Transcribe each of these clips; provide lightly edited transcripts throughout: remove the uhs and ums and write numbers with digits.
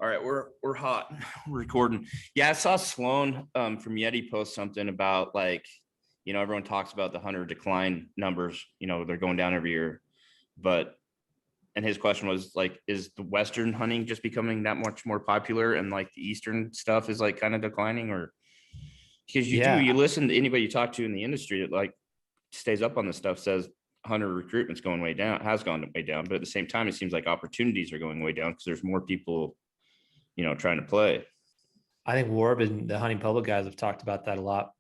All right, we're hot. We're recording. Yeah, I saw Sloan from Yeti post something about everyone talks about the hunter decline numbers. They're going down every year, and his question was like, is the Western hunting just becoming that much more popular, and like the Eastern stuff is like kind of declining, or because you listen to anybody you talk to in the industry that like stays up on this stuff says hunter recruitment's going way down, has gone way down, but at the same time, it seems like opportunities are going way down because there's more people trying to play. I think Warb and the hunting public guys have talked about that a lot.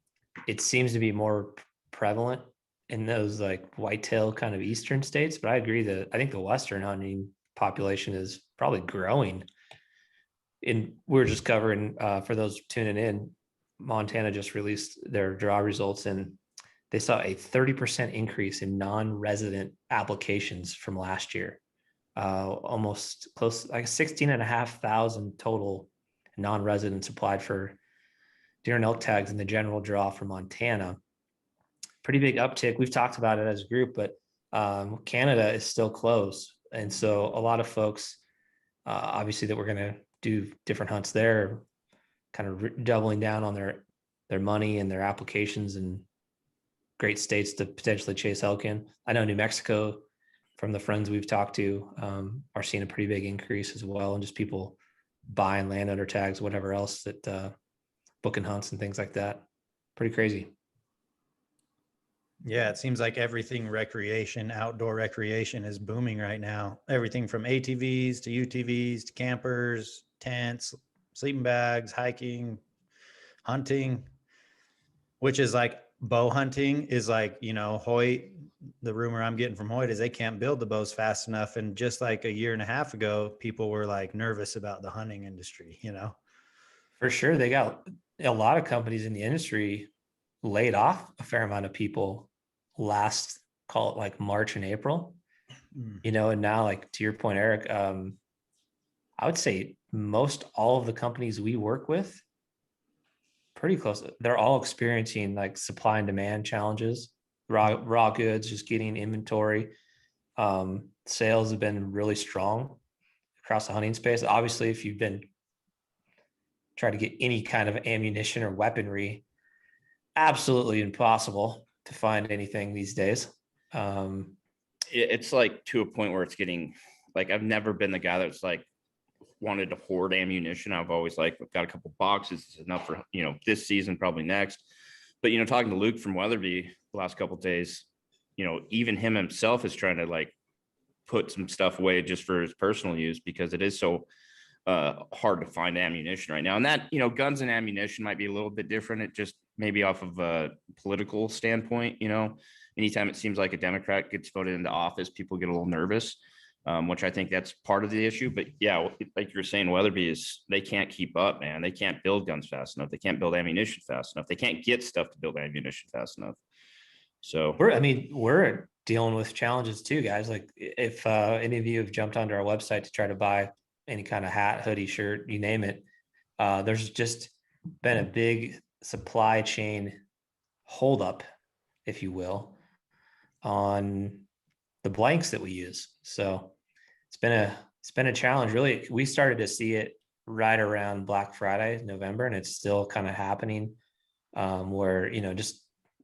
It seems to be more prevalent in those like whitetail kind of Eastern states, but I agree that I think the Western hunting population is probably growing. And we're just covering, for those tuning in, Montana just released their draw results and they saw a 30% increase in non-resident applications from last year. Almost close, like 16,500 total non-residents applied for deer and elk tags in the general draw for Montana. Pretty big uptick. We've talked about it as a group, but Canada is still closed. And so a lot of folks, obviously that we're going to do different hunts there, kind of doubling down on their money and their applications and great states to potentially chase elk in. I know New Mexico, from the friends we've talked to, are seeing a pretty big increase as well. And just people buying landowner tags, whatever else, that booking hunts and things like that. Pretty crazy. Yeah, it seems like everything recreation, outdoor recreation is booming right now. Everything from ATVs to UTVs to campers, tents, sleeping bags, hiking, hunting, which is like bow hunting is like, Hoyt, the rumor I'm getting from Hoyt is they can't build the bows fast enough. And just like a year and a half ago, people were like nervous about the hunting industry, For sure. They got a lot of companies in the industry laid off a fair amount of people last, call it like March and April, and now, like to your point, Eric, I would say most all of the companies we work with, pretty close, they're all experiencing like supply and demand challenges, raw goods, just getting inventory. Sales have been really strong across the hunting space. Obviously, if you've been trying to get any kind of ammunition or weaponry, absolutely impossible to find anything these days. It's like to a point where it's getting like, I've never been the guy that's like wanted to hoard ammunition. I've always like, I've got a couple boxes, it's enough for this season, probably next. But talking to Luke from Weatherby the last couple of days, even him himself is trying to like put some stuff away just for his personal use because it is so hard to find ammunition right now. And that guns and ammunition might be a little bit different. It just maybe off of a political standpoint, anytime it seems like a Democrat gets voted into office, people get a little nervous, which I think that's part of the issue. But yeah, like you're saying, Weatherby they can't keep up, man. They can't build guns fast enough. They can't build ammunition fast enough. They can't get stuff to build ammunition fast enough. So we're dealing with challenges too, guys. Like if any of you have jumped onto our website to try to buy any kind of hat, hoodie, shirt, you name it, there's just been a big supply chain holdup, if you will, on the blanks that we use. So it's been a challenge. Really, we started to see it right around Black Friday, November, and it's still kind of happening. Where just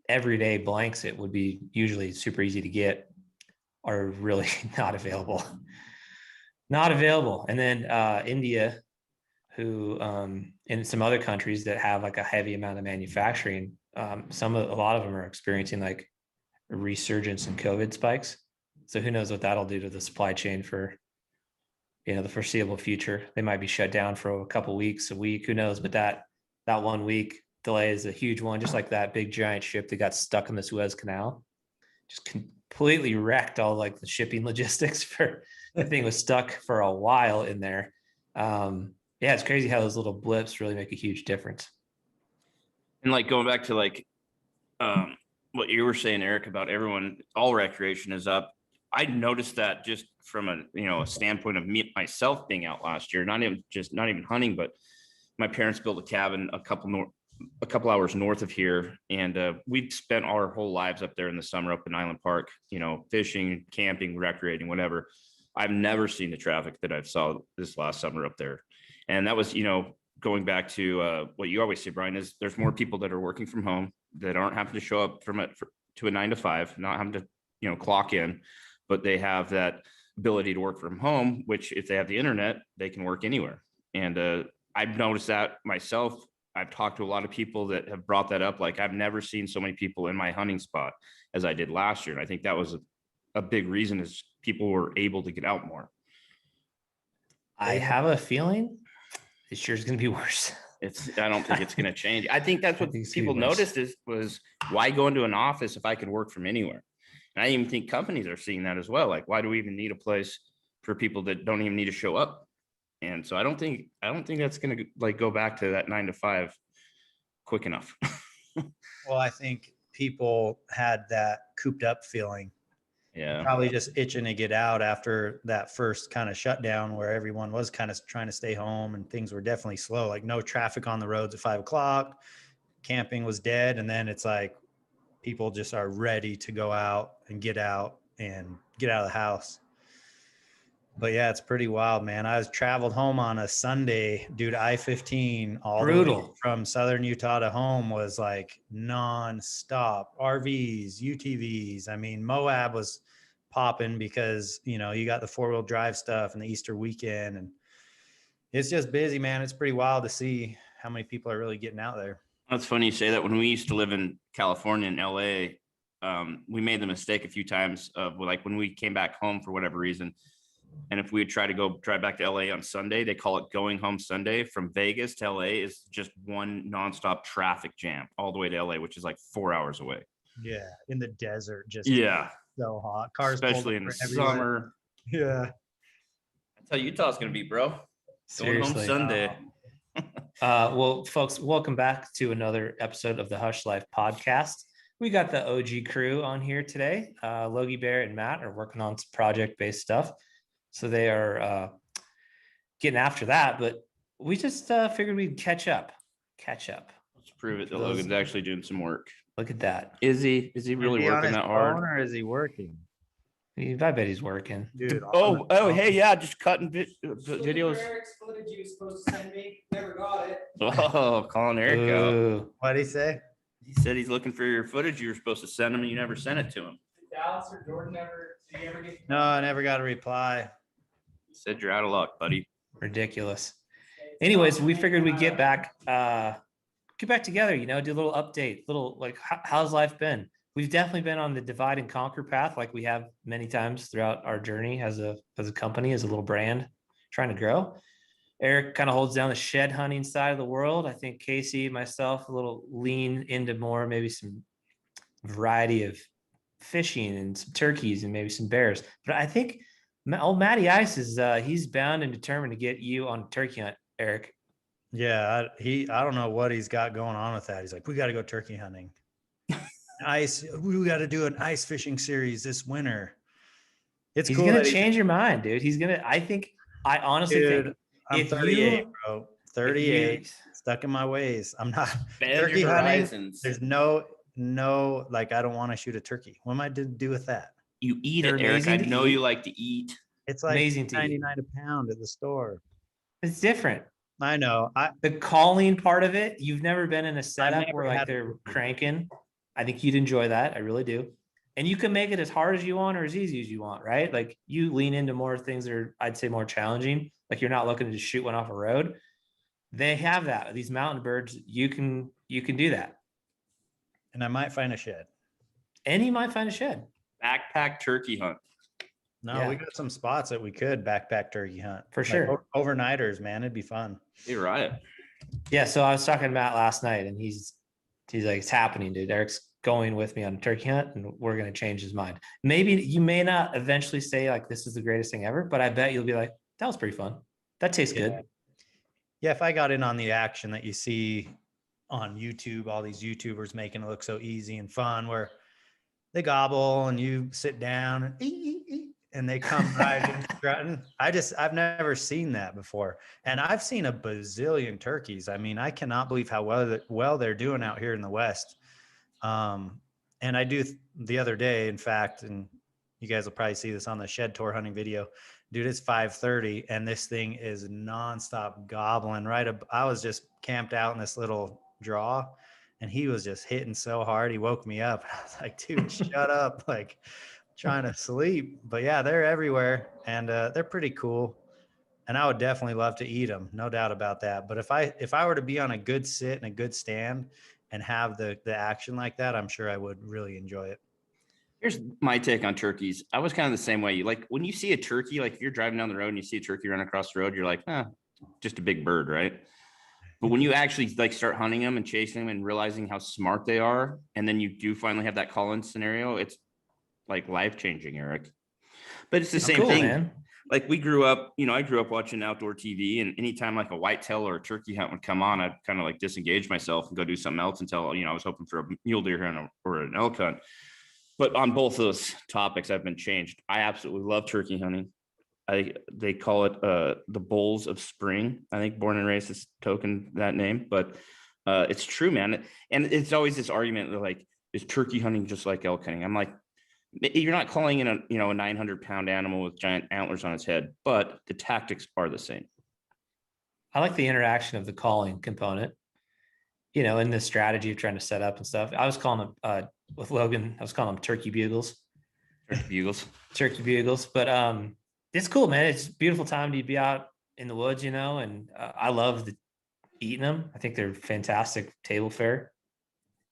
everyday blanks, it would be usually super easy to get, are really not available. And then India, who and some other countries that have like a heavy amount of manufacturing, a lot of them are experiencing like a resurgence in COVID spikes. So who knows what that'll do to the supply chain for the foreseeable future. They might be shut down for a couple weeks, a week, who knows? But that 1 week delay is a huge one, just like that big giant ship that got stuck in the Suez Canal. Just completely wrecked all like the shipping logistics for the thing was stuck for a while in there. Yeah, it's crazy how those little blips really make a huge difference. And like going back to like what you were saying, Eric, about all recreation is up. I noticed that just from a standpoint of myself being out last year, not even hunting, but my parents built a cabin a couple hours north of here, and we'd spent our whole lives up there in the summer up in Island Park, fishing, camping, recreating, whatever. I've never seen the traffic that I've saw this last summer up there. And that was, going back to what you always say, Brian, is there's more people that are working from home that aren't having to show up to a 9 to 5, not having to, clock in, but they have that ability to work from home, which if they have the internet, they can work anywhere. And I've noticed that myself. I've talked to a lot of people that have brought that up. Like, I've never seen so many people in my hunting spot as I did last year. And I think that was a big reason is people were able to get out more. I have a feeling this year's going to be worse. I don't think it's going to change. I think that's what people noticed was why go into an office if I could work from anywhere? And I even think companies are seeing that as well. Like, why do we even need a place for people that don't even need to show up? And so I don't think that's going to like go back to that 9 to 5 quick enough. Well, I think people had that cooped up feeling. Yeah. Probably just itching to get out after that first kind of shutdown where everyone was kind of trying to stay home and things were definitely slow, like no traffic on the roads at 5 o'clock. Camping was dead. And then it's like people just are ready to go out and get out of the house. But yeah, it's pretty wild, man. I was traveled home on a Sunday, dude. I-15 all the way from southern Utah to home was like nonstop. RVs, UTVs. I mean, Moab was popping because, you got the 4-wheel drive stuff and the Easter weekend. And it's just busy, man. It's pretty wild to see how many people are really getting out there. That's funny you say that. When we used to live in California and LA, we made the mistake a few times of like when we came back home for whatever reason. And if we would try to go drive back to LA on Sunday, they call it going home Sunday. From Vegas to LA is just one nonstop traffic jam all the way to LA, which is like 4 hours away. Yeah. In the desert, just so hot. Cars, especially in the summer. Yeah. That's how Utah's going to be, bro. Going home Sunday. Well, folks, welcome back to another episode of the Hushlife podcast. We got the OG crew on here today. Logie Bear and Matt are working on some project-based stuff. So they are getting after that, but we just figured we'd catch up. Let's prove it that Logan's actually doing some work. Look at that. Is he really working that hard? Or is he working? I bet he's working. Dude. Hey, yeah, just cutting videos. Eric's footage he was supposed to send me, never got it. Oh, calling Eric out. What'd he say? He said he's looking for your footage you were supposed to send him and you never sent it to him. Dallas or Jordan did you ever get? No, I never got a reply. He said you're out of luck, buddy. Ridiculous. Anyways, we figured we'd get back together, do a little update, like how's life been? We've definitely been on the divide and conquer path, like we have many times throughout our journey as a company, as a little brand trying to grow. Eric kind of holds down the shed hunting side of the world. I think Casey, myself, a little lean into more, maybe some variety of fishing and some turkeys and maybe some bears. But I think old Matty Ice is he's bound and determined to get you on a turkey hunt, Eric. Yeah, I don't know what he's got going on with that. He's like, we got to go turkey hunting. We got to do an ice fishing series this winter. He's cool gonna change your mind, dude. I honestly think I'm 38, bro. 38, stuck in my ways. I'm not turkey hunting. There's no, like, I don't want to shoot a turkey. What am I to do with that? You eat it, Eric. I know you like to eat. It's like amazing $99 a pound at the store. It's different. I know. The calling part of it, you've never been in a setup where like they're cranking. I think you'd enjoy that. I really do. And you can make it as hard as you want or as easy as you want, right? Like you lean into more things that are, I'd say, more challenging. Like you're not looking to just shoot one off a road. They have that. These mountain birds, you can do that. And I might find a shed. And you might find a shed. Backpack turkey hunt. No, we got some spots that we could backpack turkey hunt. For sure. Overnighters, man. It'd be fun. You're right. Yeah. So I was talking to Matt last night and he's like, it's happening, dude. Eric's going with me on a turkey hunt and we're going to change his mind. Maybe you may not eventually say like, this is the greatest thing ever, but I bet you'll be like, that was pretty fun. That tastes good. Yeah. If I got in on the action that you see on YouTube, all these YouTubers making it look so easy and fun where they gobble and you sit down and eat, and they come right strutting. I've never seen that before. And I've seen a bazillion turkeys. I mean, I cannot believe how well they're doing out here in the West. And I do the other day, in fact, and you guys will probably see this on the shed tour hunting video, dude, it's 5:30 and this thing is nonstop gobbling. I was just camped out in this little draw and he was just hitting so hard. He woke me up. I was like, dude, shut up. Like trying to sleep. But yeah, they're everywhere and they're pretty cool. And I would definitely love to eat them. No doubt about that. But if I were to be on a good sit and a good stand and have the action like that, I'm sure I would really enjoy it. Here's my take on turkeys. I was kind of the same way. Like when you see a turkey, like if you're driving down the road and you see a turkey run across the road, you're like, just a big bird, right? But when you actually like start hunting them and chasing them and realizing how smart they are, and then you do finally have that call-in scenario, it's like life-changing, Eric. But it's the same thing. Man. Like we grew up, I grew up watching outdoor TV, and anytime like a whitetail or a turkey hunt would come on, I'd kind of like disengage myself and go do something else until, I was hoping for a mule deer hunt or an elk hunt. But on both those topics, I've been changed. I absolutely love turkey hunting. They call it the bulls of spring. I think Born and Raised has token that name, but it's true, man. And it's always this argument that like, is turkey hunting just like elk hunting? I'm like, you're not calling in a 900-pound animal with giant antlers on its head, but the tactics are the same. I like the interaction of the calling component, in the strategy of trying to set up and stuff. I was calling them with Logan, I was calling them turkey bugles. Turkey bugles. But it's cool, man. It's a beautiful time to be out in the woods, and I love eating them. I think they're fantastic table fare.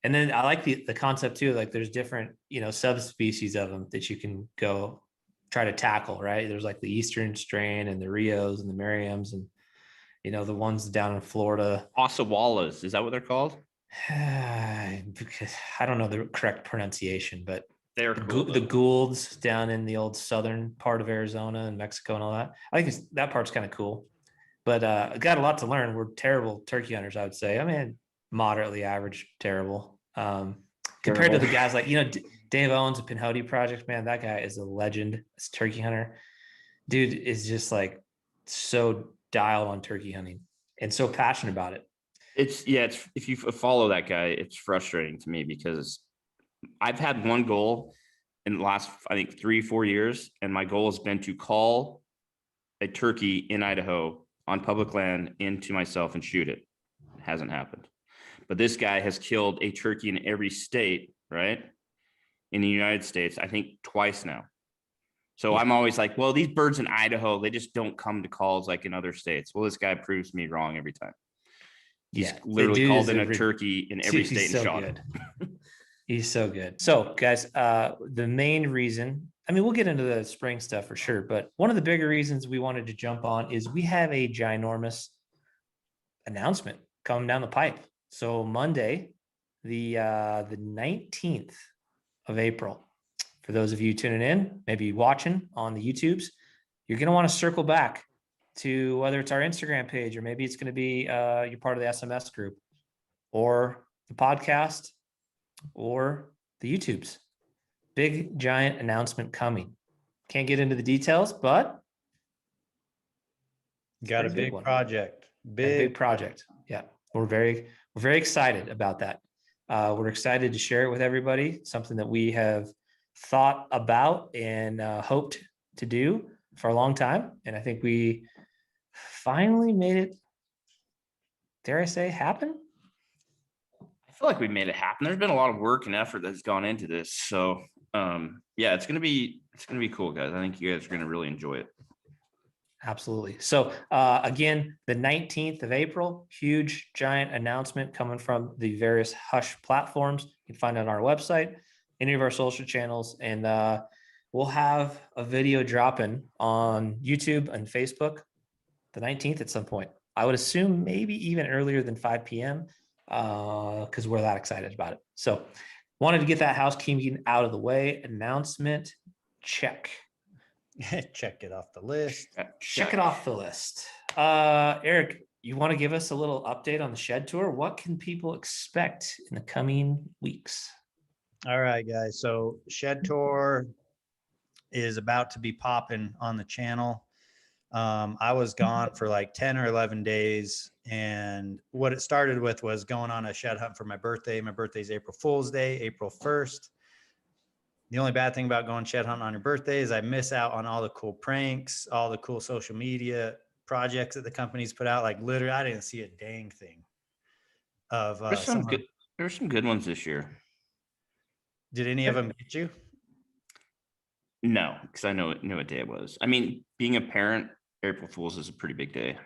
And then I like the concept too, like there's different, subspecies of them that you can go try to tackle, right? There's like the Eastern strain and the Rios and the Merriams and, the ones down in Florida. Osawalas, is that what they're called? Because I don't know the correct pronunciation, but they're cool, the Goulds down in the old southern part of Arizona and Mexico and all that. I think that part's kind of cool, but I got a lot to learn. We're terrible turkey hunters, I would say. I mean, moderately average, terrible. Compared to the guys like, Dave Owens of Pinhoti Project, man, that guy is a legend. As a turkey hunter. Dude is just like so dialed on turkey hunting and so passionate about it. It's if you follow that guy, it's frustrating to me because I've had one goal in the last, I think 3-4 years. And my goal has been to call a turkey in Idaho on public land into myself and shoot it. It hasn't happened. But this guy has killed a turkey in every state, right? In the United States, I think twice now. So yeah. I'm always like, well, these birds in Idaho, they just don't come to calls like in other states. Well, this guy proves me wrong every time. He's literally called in a turkey in every state and shot it. He's so good. So guys, the main reason, I mean, we'll get into the spring stuff for sure, but one of the bigger reasons we wanted to jump on is we have a ginormous announcement coming down the pipe. So Monday, the 19th of April, for those of you tuning in, maybe watching on the YouTubes, you're going to want to circle back to whether it's our Instagram page, or maybe it's going to be you're part of the SMS group or the podcast or the YouTubes. Big, giant announcement coming. Can't get into the details, but got a big project. Big project. Yeah. We're very excited about that. We're excited to share it with everybody. Something that we have thought about and hoped to do for a long time. And I think we finally made it, dare I say, happen? I feel like we made it happen. There's been a lot of work and effort that's gone into this. So yeah, it's gonna be cool, guys. I think you guys are gonna really enjoy it. Absolutely. So again, the 19th of April, huge, giant announcement coming from the various Hush platforms. You can find it on our website, any of our social channels, and we'll have a video dropping on YouTube and Facebook the 19th at some point. I would assume maybe even earlier than 5 p.m. Because we're that excited about it. So wanted to get that housekeeping out of the way. Announcement, check. Check it off the list. Check it off the list. Eric, you want to give us a little update on the shed tour? What can people expect in the coming weeks? All right, guys. So shed tour is about to be popping on the channel. I was gone for like 10 or 11 days. And what it started with was going on a shed hunt for my birthday. My birthday's April Fool's Day, April 1st. The only bad thing about going shed hunting on your birthday is I miss out on all the cool pranks, all the cool social media projects that the companies put out. Like literally, I didn't see a dang thing of There's some someone. good. There's some good ones this year. Did any of them get you? No, because I knew what day it was. I mean, being a parent, April Fool's is a pretty big day.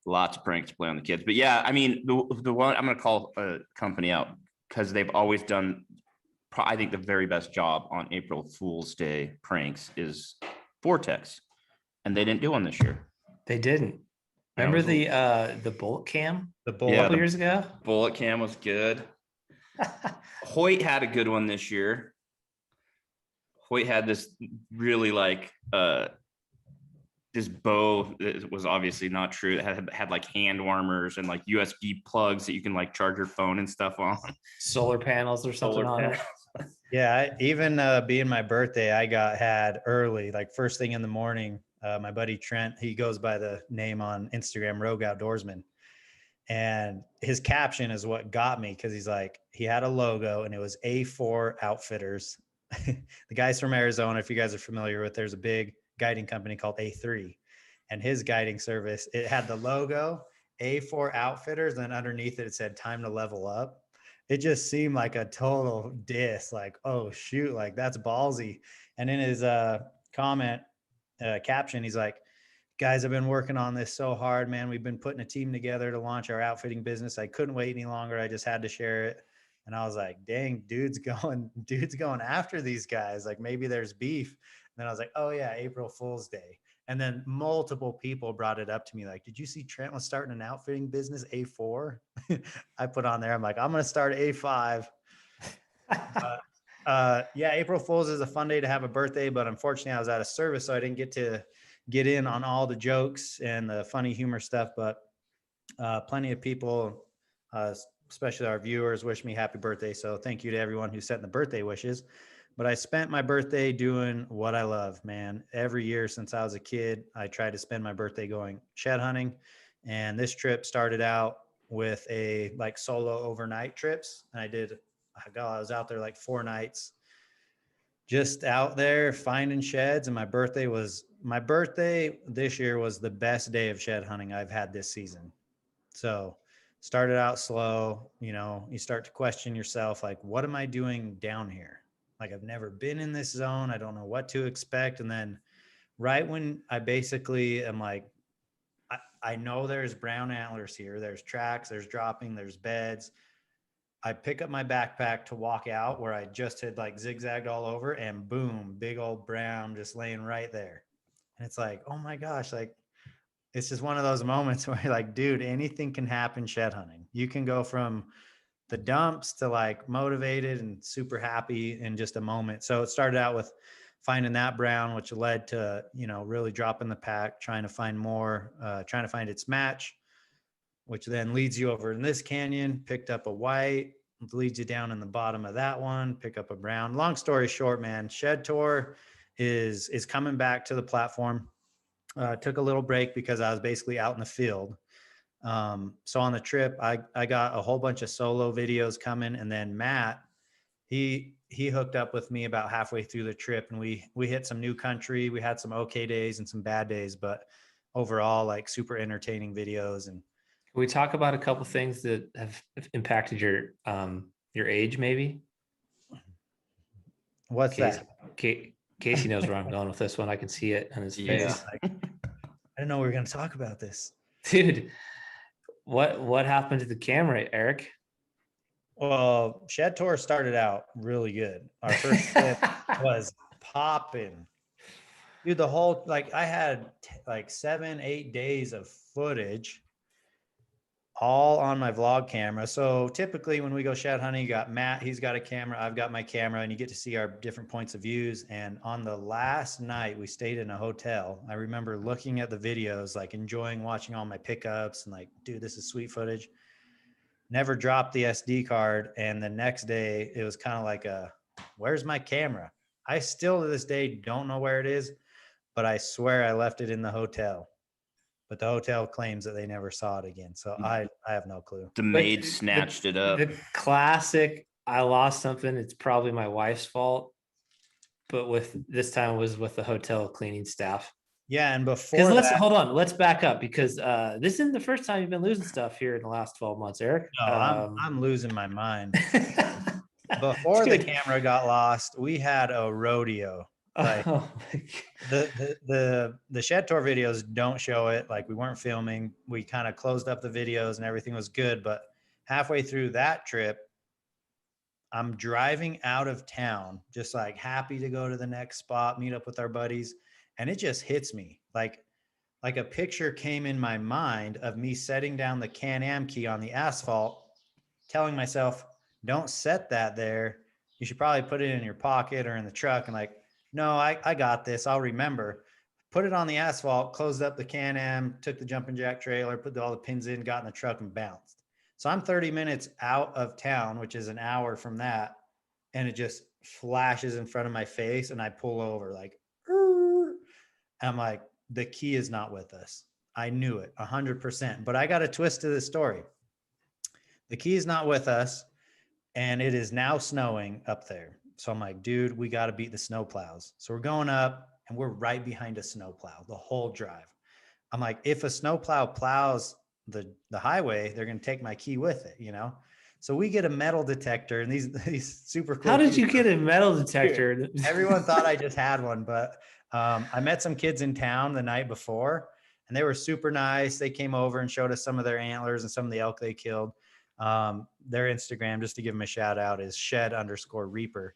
Lots of pranks to play on the kids. But yeah, I mean, the one I'm going to call a company out because they've always done, I think, the very best job on April Fool's Day pranks is Vortex, and they didn't do one this year. They didn't. That Remember was a- the bullet cam The a bull. Yeah, couple the- years ago? Bullet cam was good. Hoyt had a good one this year. Hoyt had this really this bow that was obviously not true. It had like hand warmers and like USB plugs that you can like charge your phone and stuff on. Solar panels or something Solar on it. panels. Yeah, even being my birthday, I had early, like first thing in the morning. My buddy Trent, he goes by the name on Instagram, Rogue Outdoorsman. And his caption is what got me because he's like, he had a logo and it was A4 Outfitters. The guy's from Arizona. If you guys are familiar with, there's a big guiding company called A3. And his guiding service, it had the logo, A4 Outfitters, and underneath it, it said time to level up. It just seemed like a total diss, like, oh shoot, like that's ballsy. And in his comment caption, he's like, guys, I've been working on this so hard, man. We've been putting a team together to launch our outfitting business. I couldn't wait any longer. I just had to share it. And I was like, dang, dude's going after these guys. Like maybe there's beef. And then I was like, oh yeah, April Fool's Day. And then multiple people brought it up to me. Like, did you see Trent was starting an outfitting business, A4? I put on there, I'm like, I'm going to start A5. Yeah, April Fool's is a fun day to have a birthday, but unfortunately I was out of service, so I didn't get to get in on all the jokes and the funny humor stuff, but plenty of people, especially our viewers, wish me happy birthday. So thank you to everyone who sent the birthday wishes. But I spent my birthday doing what I love, man. Every year since I was a kid, I tried to spend my birthday going shed hunting. And this trip started out with a like solo overnight trips. And I was out there like 4 nights, just out there finding sheds. And my birthday this year was the best day of shed hunting I've had this season. So started out slow, you start to question yourself, like, what am I doing down here? Like, I've never been in this zone. I don't know what to expect. And then right when I basically am like, I know there's brown antlers here, there's tracks, there's dropping, there's beds. I pick up my backpack to walk out where I just had like zigzagged all over, and boom, big old brown just laying right there. And it's like, oh my gosh, like it's just one of those moments where you're like, dude, anything can happen shed hunting. You can go from the dumps to like motivated and super happy in just a moment. So it started out with finding that brown, which led to, really dropping the pack, trying to find more, trying to find its match, which then leads you over in this canyon, picked up a white, leads you down in the bottom of that one, pick up a brown. Long story short, man, Shed Tour is coming back to the platform. Took a little break because I was basically out in the field. So on the trip, I got a whole bunch of solo videos coming, and then Matt, he hooked up with me about halfway through the trip, and we hit some new country. We had some okay days and some bad days, but overall, like super entertaining videos. And Can we talk about a couple things that have impacted your age, maybe? what's that? Casey knows where I'm going with this one. I can see it on his face. I didn't know we were going to talk about this. Dude, what happened to the camera, Eric? Well, Shed Tour started out really good. Our first trip was popping. Dude, the whole, like I had like 7-8 days of footage all on my vlog camera. So typically when we go shed hunting, you got Matt, he's got a camera, I've got my camera, and you get to see our different points of views. And on the last night we stayed in a hotel, I remember looking at the videos, like enjoying watching all my pickups and like, dude, this is sweet footage. Never dropped the SD card. And the next day it was kind of like where's my camera? I still to this day don't know where it is, but I swear I left it in the hotel. But the hotel claims that they never saw it again. So I have no clue. The maid snatched it up. The classic, I lost something. It's probably my wife's fault. but with this time was with the hotel cleaning staff. Yeah, and Because before let's that, hold on, let's back up because this isn't the first time you've been losing stuff here in the last 12 months, Eric. no, I'm losing my mind. Before the Dude. camera got lost, we had a rodeo. Like Oh my God. the Shed Tour videos don't show it. Like we weren't filming. We kind of closed up the videos and everything was good. But halfway through that trip, I'm driving out of town, just like happy to go to the next spot, meet up with our buddies. And it just hits me like a picture came in my mind of me setting down the Can-Am key on the asphalt, telling myself, don't set that there. You should probably put it in your pocket or in the truck. And like, no, I got this. I'll remember. Put it on the asphalt, closed up the Can-Am, took the jumping jack trailer, put all the pins in, got in the truck and bounced. So I'm 30 minutes out of town, which is an hour from that. And it just flashes in front of my face. And I pull over like, I'm like, the key is not with us. I knew it 100%, but I got a twist to this story. The key is not with us and it is now snowing up there. So I'm like, dude, we got to beat the snow plows. So we're going up and we're right behind a snow plow the whole drive. I'm like, if a snow plow plows the highway, they're going to take my key with it, you know? So we get a metal detector and these super cool. How did you get a metal detector? Everyone thought I just had one, but I met some kids in town the night before and they were super nice. They came over and showed us some of their antlers and some of the elk they killed. Their Instagram, just to give them a shout out, is shed_reaper.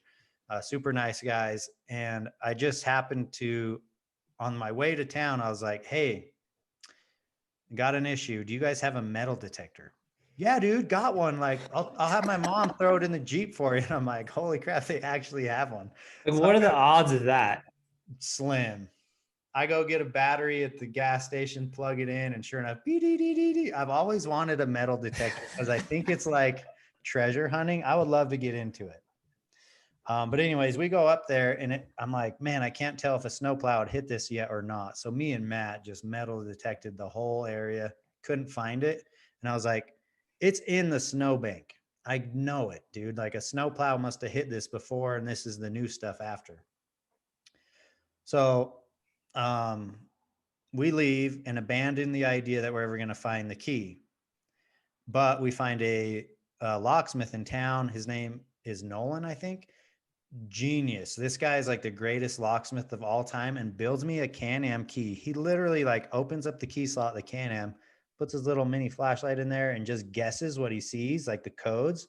Super nice guys. And I just happened to, on my way to town, I was like, hey, got an issue. Do you guys have a metal detector? Yeah, dude, got one. Like, I'll have my mom throw it in the Jeep for you. And I'm like, holy crap, they actually have one. Like, So what are the odds of that? Slim. I go get a battery at the gas station, plug it in, and sure enough, I've always wanted a metal detector because I think it's like treasure hunting. I would love to get into it. But anyways, we go up there and I'm like, man, I can't tell if a snowplow had hit this yet or not. So me and Matt just metal detected the whole area, couldn't find it. And I was like, it's in the snowbank. I know it, dude. Like a snowplow must have hit this before, and this is the new stuff after. So we leave and abandon the idea that we're ever going to find the key. But we find a locksmith in town. His name is Nolan, I think. Genius. This guy is like the greatest locksmith of all time and builds me a Can-Am key. He literally like opens up the key slot, the Can-Am, puts his little mini flashlight in there and just guesses what he sees, like the codes,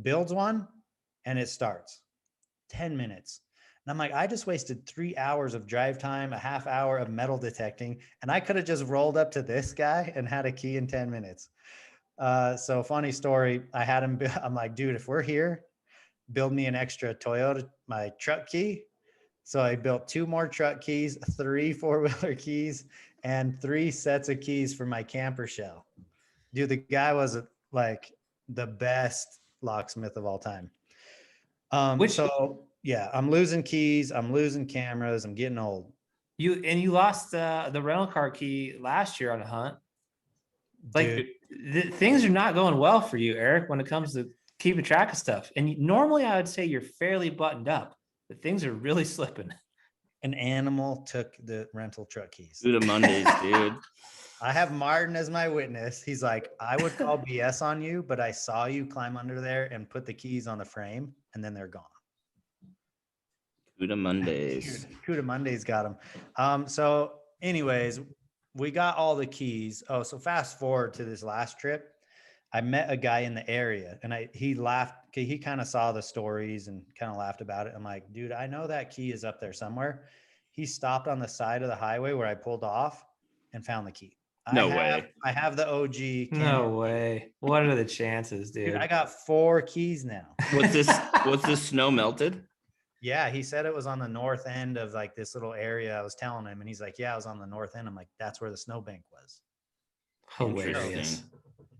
builds one, and it starts. 10 minutes. And I'm like, I just wasted 3 hours of drive time, a half hour of metal detecting, and I could have just rolled up to this guy and had a key in 10 minutes. So funny story. I had him, I'm like, dude, if we're here, build me an extra Toyota, my truck key. So I built 2 more truck keys, 3 4-wheeler keys, and 3 sets of keys for my camper shell. Dude, the guy was like the best locksmith of all time. So yeah, I'm losing keys, I'm losing cameras, I'm getting old. You lost the rental car key last year on a hunt. Like things are not going well for you, Eric, when it comes to keeping track of stuff. And normally I would say you're fairly buttoned up, but things are really slipping. An animal took the rental truck keys. Through the Mondays, dude. I have Martin as my witness. He's like, I would call BS on you, but I saw you climb under there and put the keys on the frame, and then they're gone. Cuda Mondays. Cuda Mondays got them. So anyways, we got all the keys. Oh, so fast forward to this last trip. I met a guy in the area and he laughed. He kind of saw the stories and kind of laughed about it. I'm like, dude, I know that key is up there somewhere. He stopped on the side of the highway where I pulled off and found the key. No way. I have the OG. No way. What are the chances, dude? I got 4 keys now. Was this snow melted? Yeah, he said it was on the north end of like this little area. I was telling him, and he's like, "Yeah, I was on the north end." I'm like, "That's where the snowbank was." Hilarious.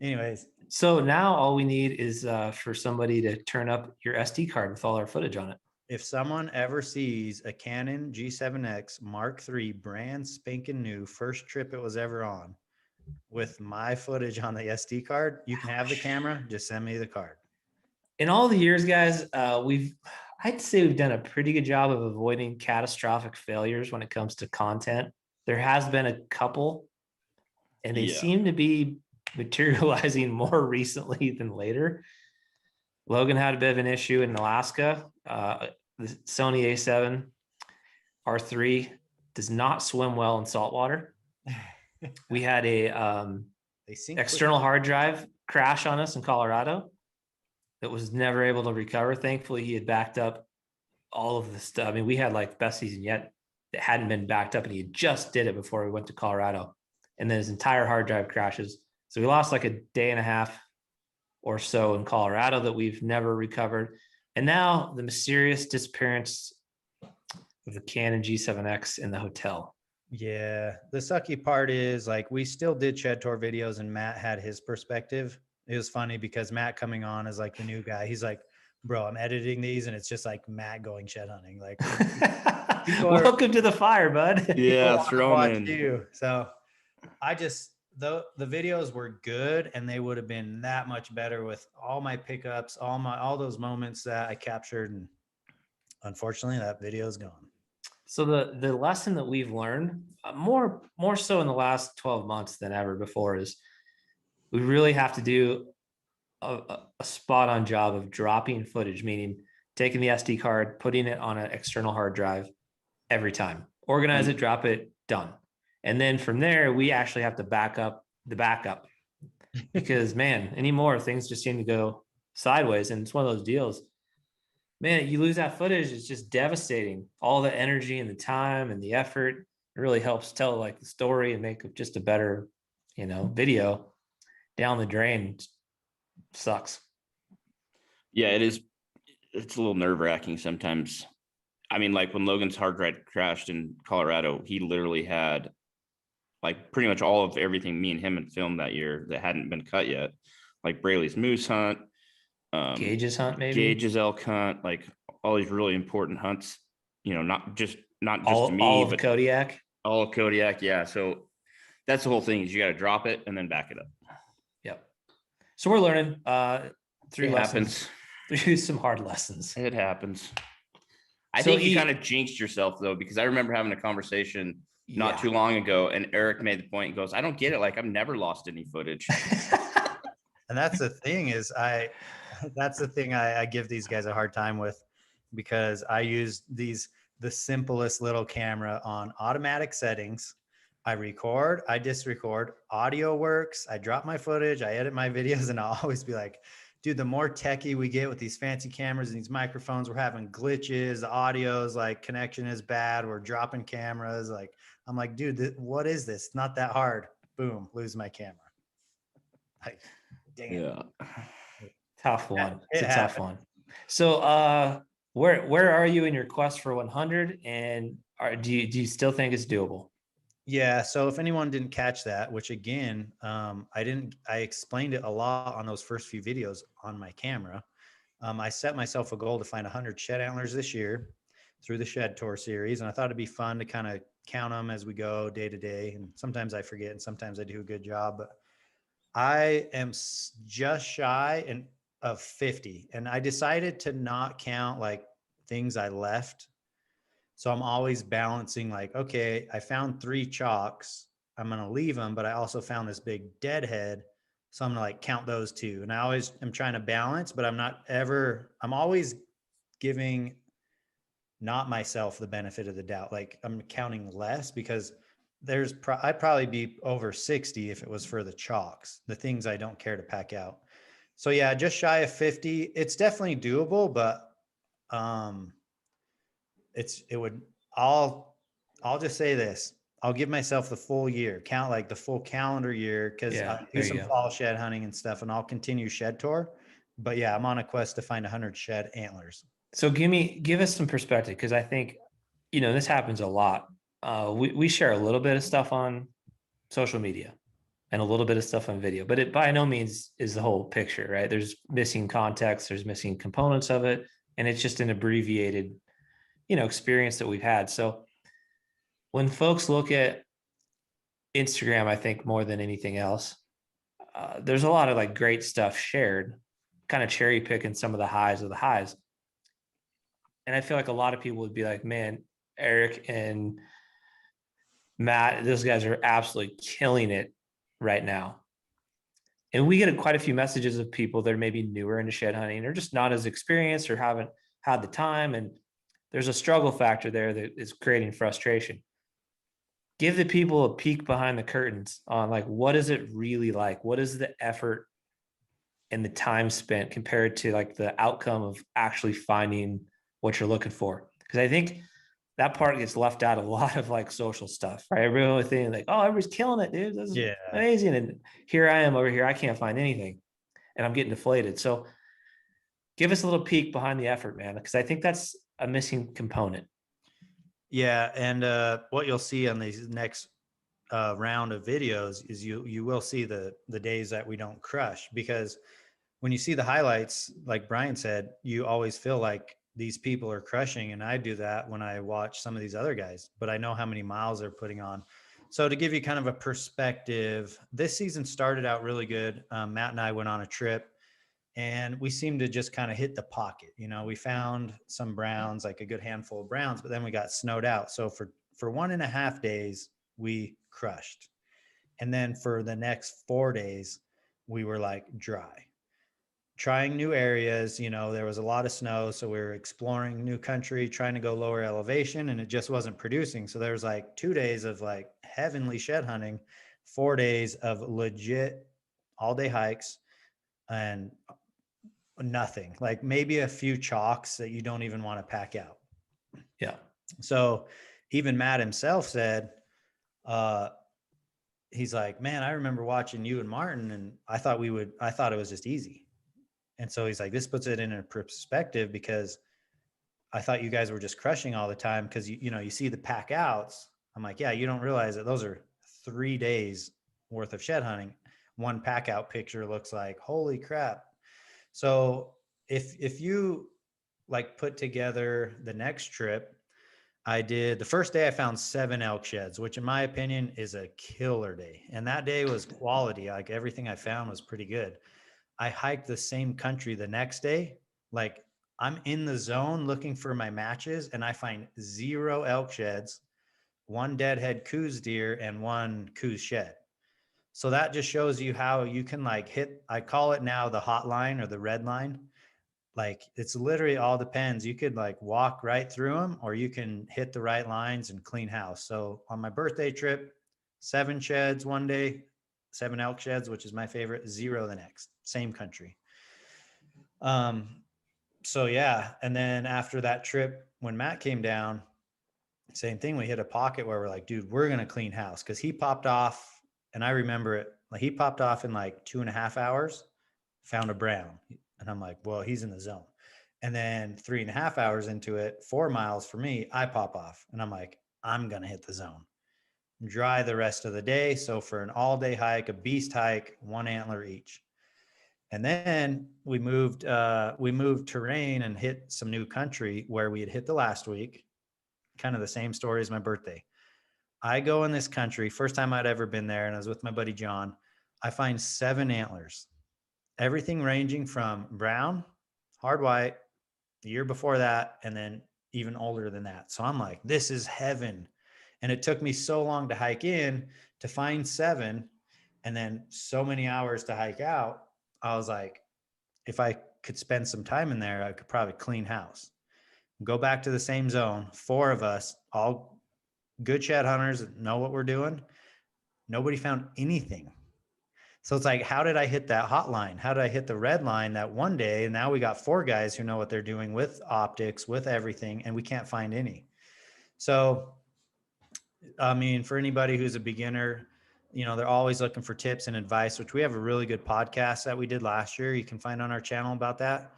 Anyways, so now all we need is for somebody to turn up your SD card with all our footage on it. if someone ever sees a Canon G7X Mark III, brand spanking new, first trip it was ever on, with my footage on the SD card, you can have the camera. Just send me the card. In all the years, guys, I'd say we've done a pretty good job of avoiding catastrophic failures when it comes to content. There has been a couple, and they Yeah. seem to be materializing more recently than later. Logan had a bit of an issue in Alaska. The Sony A7 R3 does not swim well in salt water. We had a They sink external hard drive crash on us in Colorado that was never able to recover. Thankfully, he had backed up all of the stuff. I mean, we had like best season yet that hadn't been backed up, and he just did it before we went to Colorado. And then his entire hard drive crashes. So we lost like a day and a half or so in Colorado that we've never recovered. And now the mysterious disappearance of the Canon G7X in the hotel. Yeah. The sucky part is like we still did Shed Tour videos and Matt had his perspective. It was funny because Matt coming on as like the new guy. He's like, bro, I'm editing these and it's just like Matt going shed hunting. Like Welcome to the fire, bud. Yeah, watch thrown in. you. So I just the videos were good and they would have been that much better with all my pickups, all those moments that I captured. And unfortunately that video is gone. So the lesson that we've learned more so in the last 12 months than ever before is we really have to do a spot on job of dropping footage, meaning taking the SD card, putting it on an external hard drive every time, organize it, drop it, done. And then from there, we actually have to back up the backup because man, anymore things just seem to go sideways. And it's one of those deals, man, you lose that footage. It's just devastating. All the energy and the time and the effort, it really helps tell like the story and make just a better, video down the drain. Sucks. Yeah, it is. It's a little nerve wracking sometimes. I mean, like when Logan's hard drive crashed in Colorado, he literally had like pretty much all of everything me and him had filmed that year that hadn't been cut yet, like Braley's moose hunt, Gage's hunt, maybe Gage's elk hunt, like all these really important hunts. Not just all, to me, all of but Kodiak. all of Kodiak. Yeah, so that's the whole thing is you got to drop it and then back it up. Yep. So we're learning through It lessons, happens. through some hard lessons. It happens. I So think you kind of jinxed yourself though, because I remember having a conversation not too long ago, and Eric made the point and goes, "I don't get it. Like I've never lost any footage." And that's the thing is that's the thing I give these guys a hard time with because I use the simplest little camera on automatic settings. I record, I disrecord, audio works, I drop my footage, I edit my videos, and I'll always be like, dude, the more techie we get with these fancy cameras and these microphones, we're having glitches, the audio's like connection is bad, we're dropping cameras. Like, I'm like, dude, what is this? It's not that hard. Boom, lose my camera. Like, dang it. Yeah. Tough one. It's It a tough one. So where are you in your quest for 100? And do you still think it's doable? Yeah. So if anyone didn't catch that, which again, I explained it a lot on those first few videos on my camera. I set myself a goal to find 100 shed antlers this year through the Shed Tour series. And I thought it'd be fun to kind of count them as we go day to day. And sometimes I forget and sometimes I do a good job, but I am just shy of 50. And I decided to not count like things I left. So I'm always balancing like, okay, I found 3 chalks. I'm going to leave them, but I also found this big deadhead. So I'm going to like count those 2. And I always am trying to balance, but I'm always giving not myself the benefit of the doubt. Like I'm counting less because I'd probably be over 60 if it was for the chalks, the things I don't care to pack out. So yeah, just shy of 50. It's definitely doable, but I'll just say this. I'll give myself the full year, count like the full calendar year, because I do some fall shed hunting and stuff, and I'll continue Shed Tour. But yeah, I'm on a quest to find 100 shed antlers. So give us some perspective, because I think, this happens a lot. We share a little bit of stuff on social media and a little bit of stuff on video, but it by no means is the whole picture, right? There's missing context, there's missing components of it, and it's just an abbreviated, experience that we've had. So when folks look at Instagram, I think more than anything else, there's a lot of like great stuff shared, kind of cherry picking some of the highs of the highs. And I feel like a lot of people would be like, man, Eric and Matt, those guys are absolutely killing it right now. And we get quite a few messages of people that are maybe newer into shed hunting or just not as experienced or haven't had the time. And there's a struggle factor there that is creating frustration. Give the people a peek behind the curtains on like, what is it really like? What is the effort and the time spent compared to like the outcome of actually finding what you're looking for? Because I think that part gets left out of a lot of like social stuff, right? Everyone would think like, oh, everybody's killing it, dude. This is Yeah. amazing. And here I am over here. I can't find anything and I'm getting deflated. So give us a little peek behind the effort, man, because I think that's a missing component. Yeah, and what you'll see on these next round of videos is you will see the days that we don't crush, because when you see the highlights, like Brian said, you always feel like these people are crushing, and I do that when I watch some of these other guys, but I know how many miles they're putting on. So to give you kind of a perspective, this season started out really good. Matt and I went on a trip, and we seemed to just kind of hit the pocket. You know, we found some browns, like a good handful of browns, but then we got snowed out. So for 1.5 days, we crushed. And then for the next 4 days, we were like dry, trying new areas. You know, there was a lot of snow. So we were exploring new country, trying to go lower elevation, and it just wasn't producing. So there was like 2 days of like heavenly shed hunting, 4 days of legit all day hikes, and nothing, like maybe a few chalks that you don't even want to pack out. Yeah. So even Matt himself said, he's like, man, I remember watching you and Martin, and I thought it was just easy. And so he's like, this puts it in a perspective, because I thought you guys were just crushing all the time, because you see the pack outs. I'm like, yeah, you don't realize that those are 3 days worth of shed hunting. One pack out picture looks like, holy crap. So if you like put together the next trip, the first day I found 7 elk sheds, which in my opinion is a killer day. And that day was quality. Like everything I found was pretty good. I hiked the same country the next day. Like I'm in the zone looking for my matches, and I find 0 elk sheds, 1 deadhead coos deer, and 1 coos shed. So that just shows you how you can like hit, I call it now the hot line or the red line. Like it's literally all depends. You could like walk right through them, or you can hit the right lines and clean house. So on my birthday trip, 7 sheds one day, 7 elk sheds, which is my favorite, 0 the next, same country. So yeah. And then after that trip, when Matt came down, same thing. We hit a pocket where we're like, dude, we're going to clean house. Cause he popped off, and I remember it, like he popped off in like 2.5 hours, found a brown. And I'm like, well, he's in the zone. And then 3.5 hours into it, 4 miles for me, I pop off, and I'm like, I'm going to hit the zone. Dry the rest of the day. So for an all day hike, a beast hike, 1 antler each. And then we moved terrain and hit some new country where we had hit the last week. Kind of the same story as my birthday. I go in this country, first time I'd ever been there, and I was with my buddy John. I find 7 antlers, everything ranging from brown, hard white, the year before that, and then even older than that. So I'm like, this is heaven. And it took me so long to hike in to find 7, and then so many hours to hike out. I was like, if I could spend some time in there, I could probably clean house, go back to the same zone. 4 of us, all good shed hunters that know what we're doing. Nobody found anything. So it's like, how did I hit that hot line? How did I hit the red line that one day? And now we got 4 guys who know what they're doing with optics, with everything, and we can't find any. So, I mean, for anybody who's a beginner, they're always looking for tips and advice, which we have a really good podcast that we did last year. You can find on our channel about that.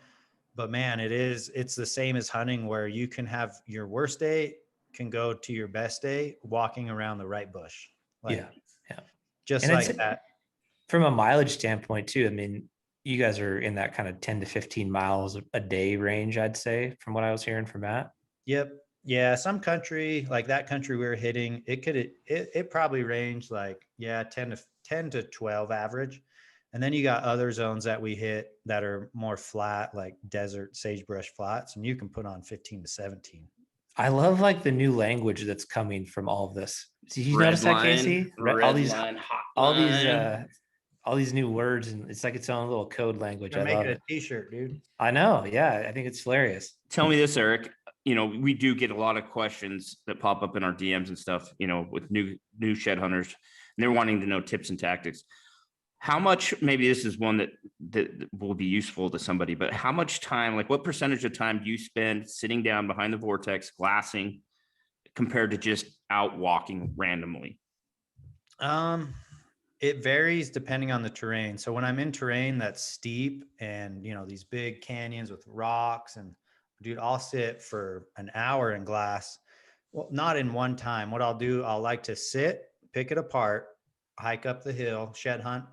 But man, it's the same as hunting, where you can have your worst day can go to your best day walking around the right bush. Like, Yeah. just And like it's that. from a mileage standpoint too. I mean, you guys are in that kind of 10 to 15 miles a day range, I'd say, from what I was hearing from Matt. Yep. Yeah. Some country, like that country we were hitting, it probably ranged like, 10 to 12 average. And then you got other zones that we hit that are more flat, like desert sagebrush flats, and you can put on 15 to 17. I love like the new language that's coming from all of this. Did you notice that, Casey? line, All these new words, and it's like its own little code language. I Make love it it. a t-shirt, dude. I know. Yeah, I think it's hilarious. Tell me this, Eric. We do get a lot of questions that pop up in our DMs and stuff, with new shed hunters, and they're wanting to know tips and tactics. How much, maybe this is one that will be useful to somebody, but how much time, like what percentage of time do you spend sitting down behind the vortex glassing compared to just out walking randomly? It varies depending on the terrain. So when I'm in terrain that's steep and, these big canyons with rocks and dude, I'll sit for an hour in glass. Well, not in one time. What I'll do, I'll like to sit, pick it apart, hike up the hill, shed hunt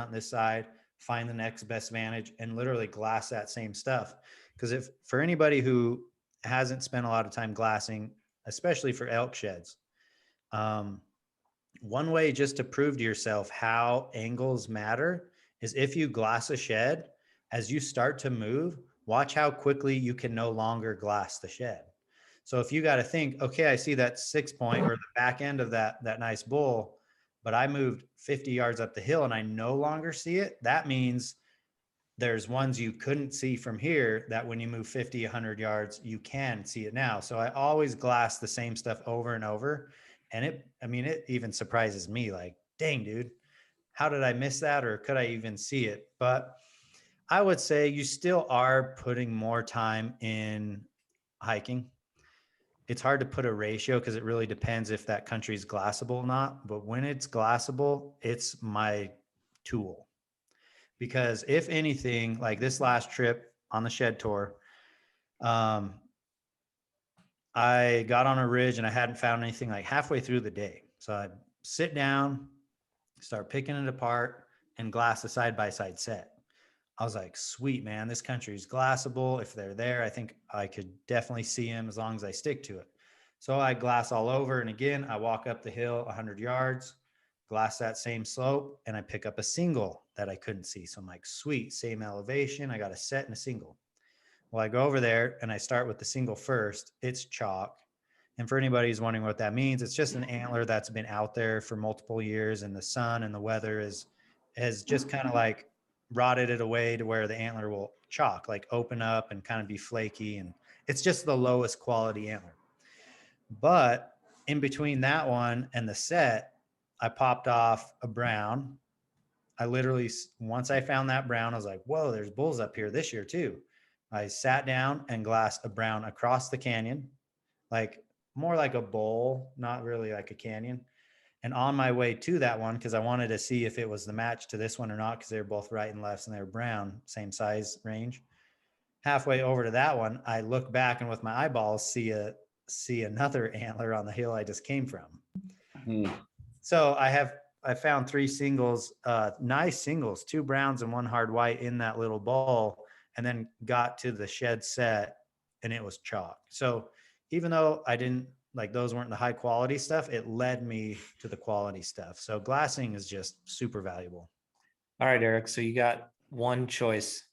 this side, find the next best vantage, and literally glass that same stuff. Because if for anybody who hasn't spent a lot of time glassing, especially for elk sheds, one way just to prove to yourself how angles matter is if you glass a shed, as you start to move, watch how quickly you can no longer glass the shed. So if you got to think, okay, I see that 6 point or the back end of that nice bull, but I moved 50 yards up the hill and I no longer see it, that means there's ones you couldn't see from here that when you move 50, 100 yards, you can see it now. So I always glass the same stuff over and over. And it even surprises me, like, dang, dude, how did I miss that? Or could I even see it? But I would say you still are putting more time in hiking. It's hard to put a ratio because it really depends if that country is glassable or not. But when it's glassable, it's my tool. Because if anything, like this last trip on the shed tour, I got on a ridge and I hadn't found anything like halfway through the day. So I sit down, start picking it apart, and glass a side-by-side set. I was like, sweet, man, this country is glassable. If they're there, I think I could definitely see them as long as I stick to it. So I glass all over. And again, I walk up the hill 100 yards, glass that same slope, and I pick up a single that I couldn't see. So I'm like, sweet, same elevation. I got a set and a single. Well, I go over there and I start with the single first. It's chalk. And for anybody who's wondering what that means, it's just an antler that's been out there for multiple years, and the sun and the weather has just kind of like rotted it away to where the antler will chalk, like open up and kind of be flaky. And it's just the lowest quality antler. But in between that one and the set, I popped off a brown. I literally, once I found that brown, I was like, whoa, there's bulls up here this year too. I sat down and glassed a brown across the canyon, like more like a bowl, not really like a canyon. And on my way to that one, because I wanted to see if it was the match to this one or not, because they were both right and lefts and they were brown, same size range. Halfway over to that one, I look back and with my eyeballs see another antler on the hill I just came from. So I found three singles, nice singles, two browns and one hard white in that little bowl, and then got to the shed set and it was chalk. So even though I didn't like those weren't the high quality stuff, it led me to the quality stuff. So glassing is just super valuable. All right, Eric. So you got one choice.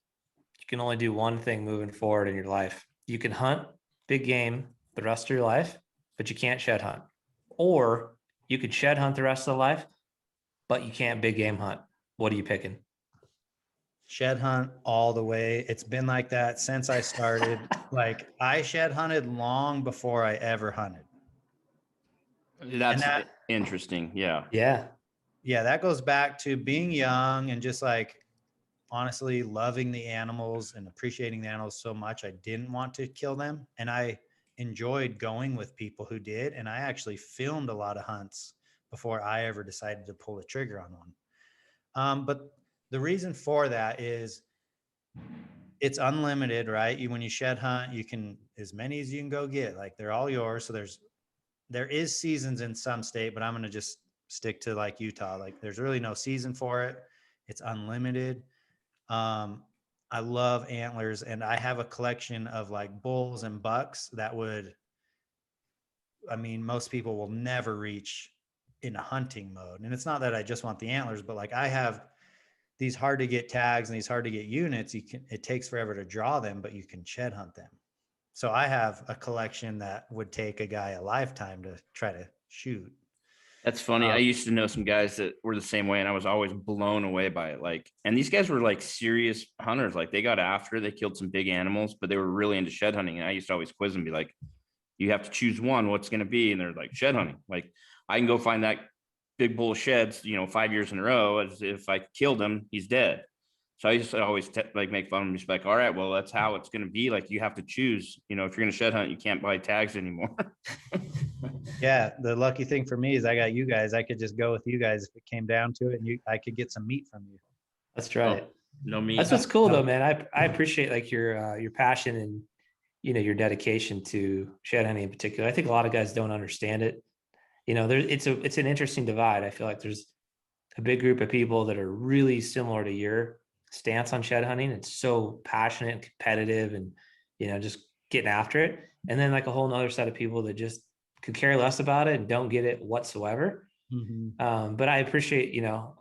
You can only do one thing moving forward in your life. You can hunt big game the rest of your life, but you can't shed hunt. Or you could shed hunt the rest of the life, but you can't big game hunt. What are you picking? Shed hunt all the way. It's been like that since I started. Like I shed hunted long before I ever hunted. That's interesting. Yeah. Yeah. Yeah, that goes back to being young and just like honestly loving the animals and appreciating the animals so much. I didn't want to kill them. And I enjoyed going with people who did. And I actually filmed a lot of hunts before I ever decided to pull the trigger on one. But the reason for that is it's unlimited, right? When you shed hunt, you can as many as you can go get. Like they're all yours. So there is seasons in some state, but I'm going to just stick to like Utah. Like there's really no season for it. It's unlimited. I love antlers, and I have a collection of like bulls and bucks that most people will never reach in a hunting mode. And it's not that I just want the antlers, but like I have these hard to get tags and these hard to get units, it takes forever to draw them, but you can shed hunt them. So I have a collection that would take a guy a lifetime to try to shoot. That's funny. I used to know some guys that were the same way, and I was always blown away by it. Like, and these guys were like serious hunters. Like, they got after it, they killed some big animals, but they were really into shed hunting. And I used to always quiz them, be like, you have to choose one, what's going to be? And they're like, shed hunting. Like, I can go find that big bull sheds, 5 years in a row. As if I killed him, he's dead. So I used to always like make fun of him, just like, all right, well, that's how it's going to be. Like, you have to choose, if you're going to shed hunt, you can't buy tags anymore. Yeah. The lucky thing for me is I got you guys. I could just go with you guys if it came down to it, and I could get some meat from you. That's right. No meat. That's what's cool though, man. I appreciate like your passion and your dedication to shed hunting in particular. I think a lot of guys don't understand it. It's an interesting divide. I feel like there's a big group of people that are really similar to your stance on shed hunting. It's so passionate and competitive and just getting after it. And then like a whole nother set of people that just could care less about it and don't get it whatsoever. But I appreciate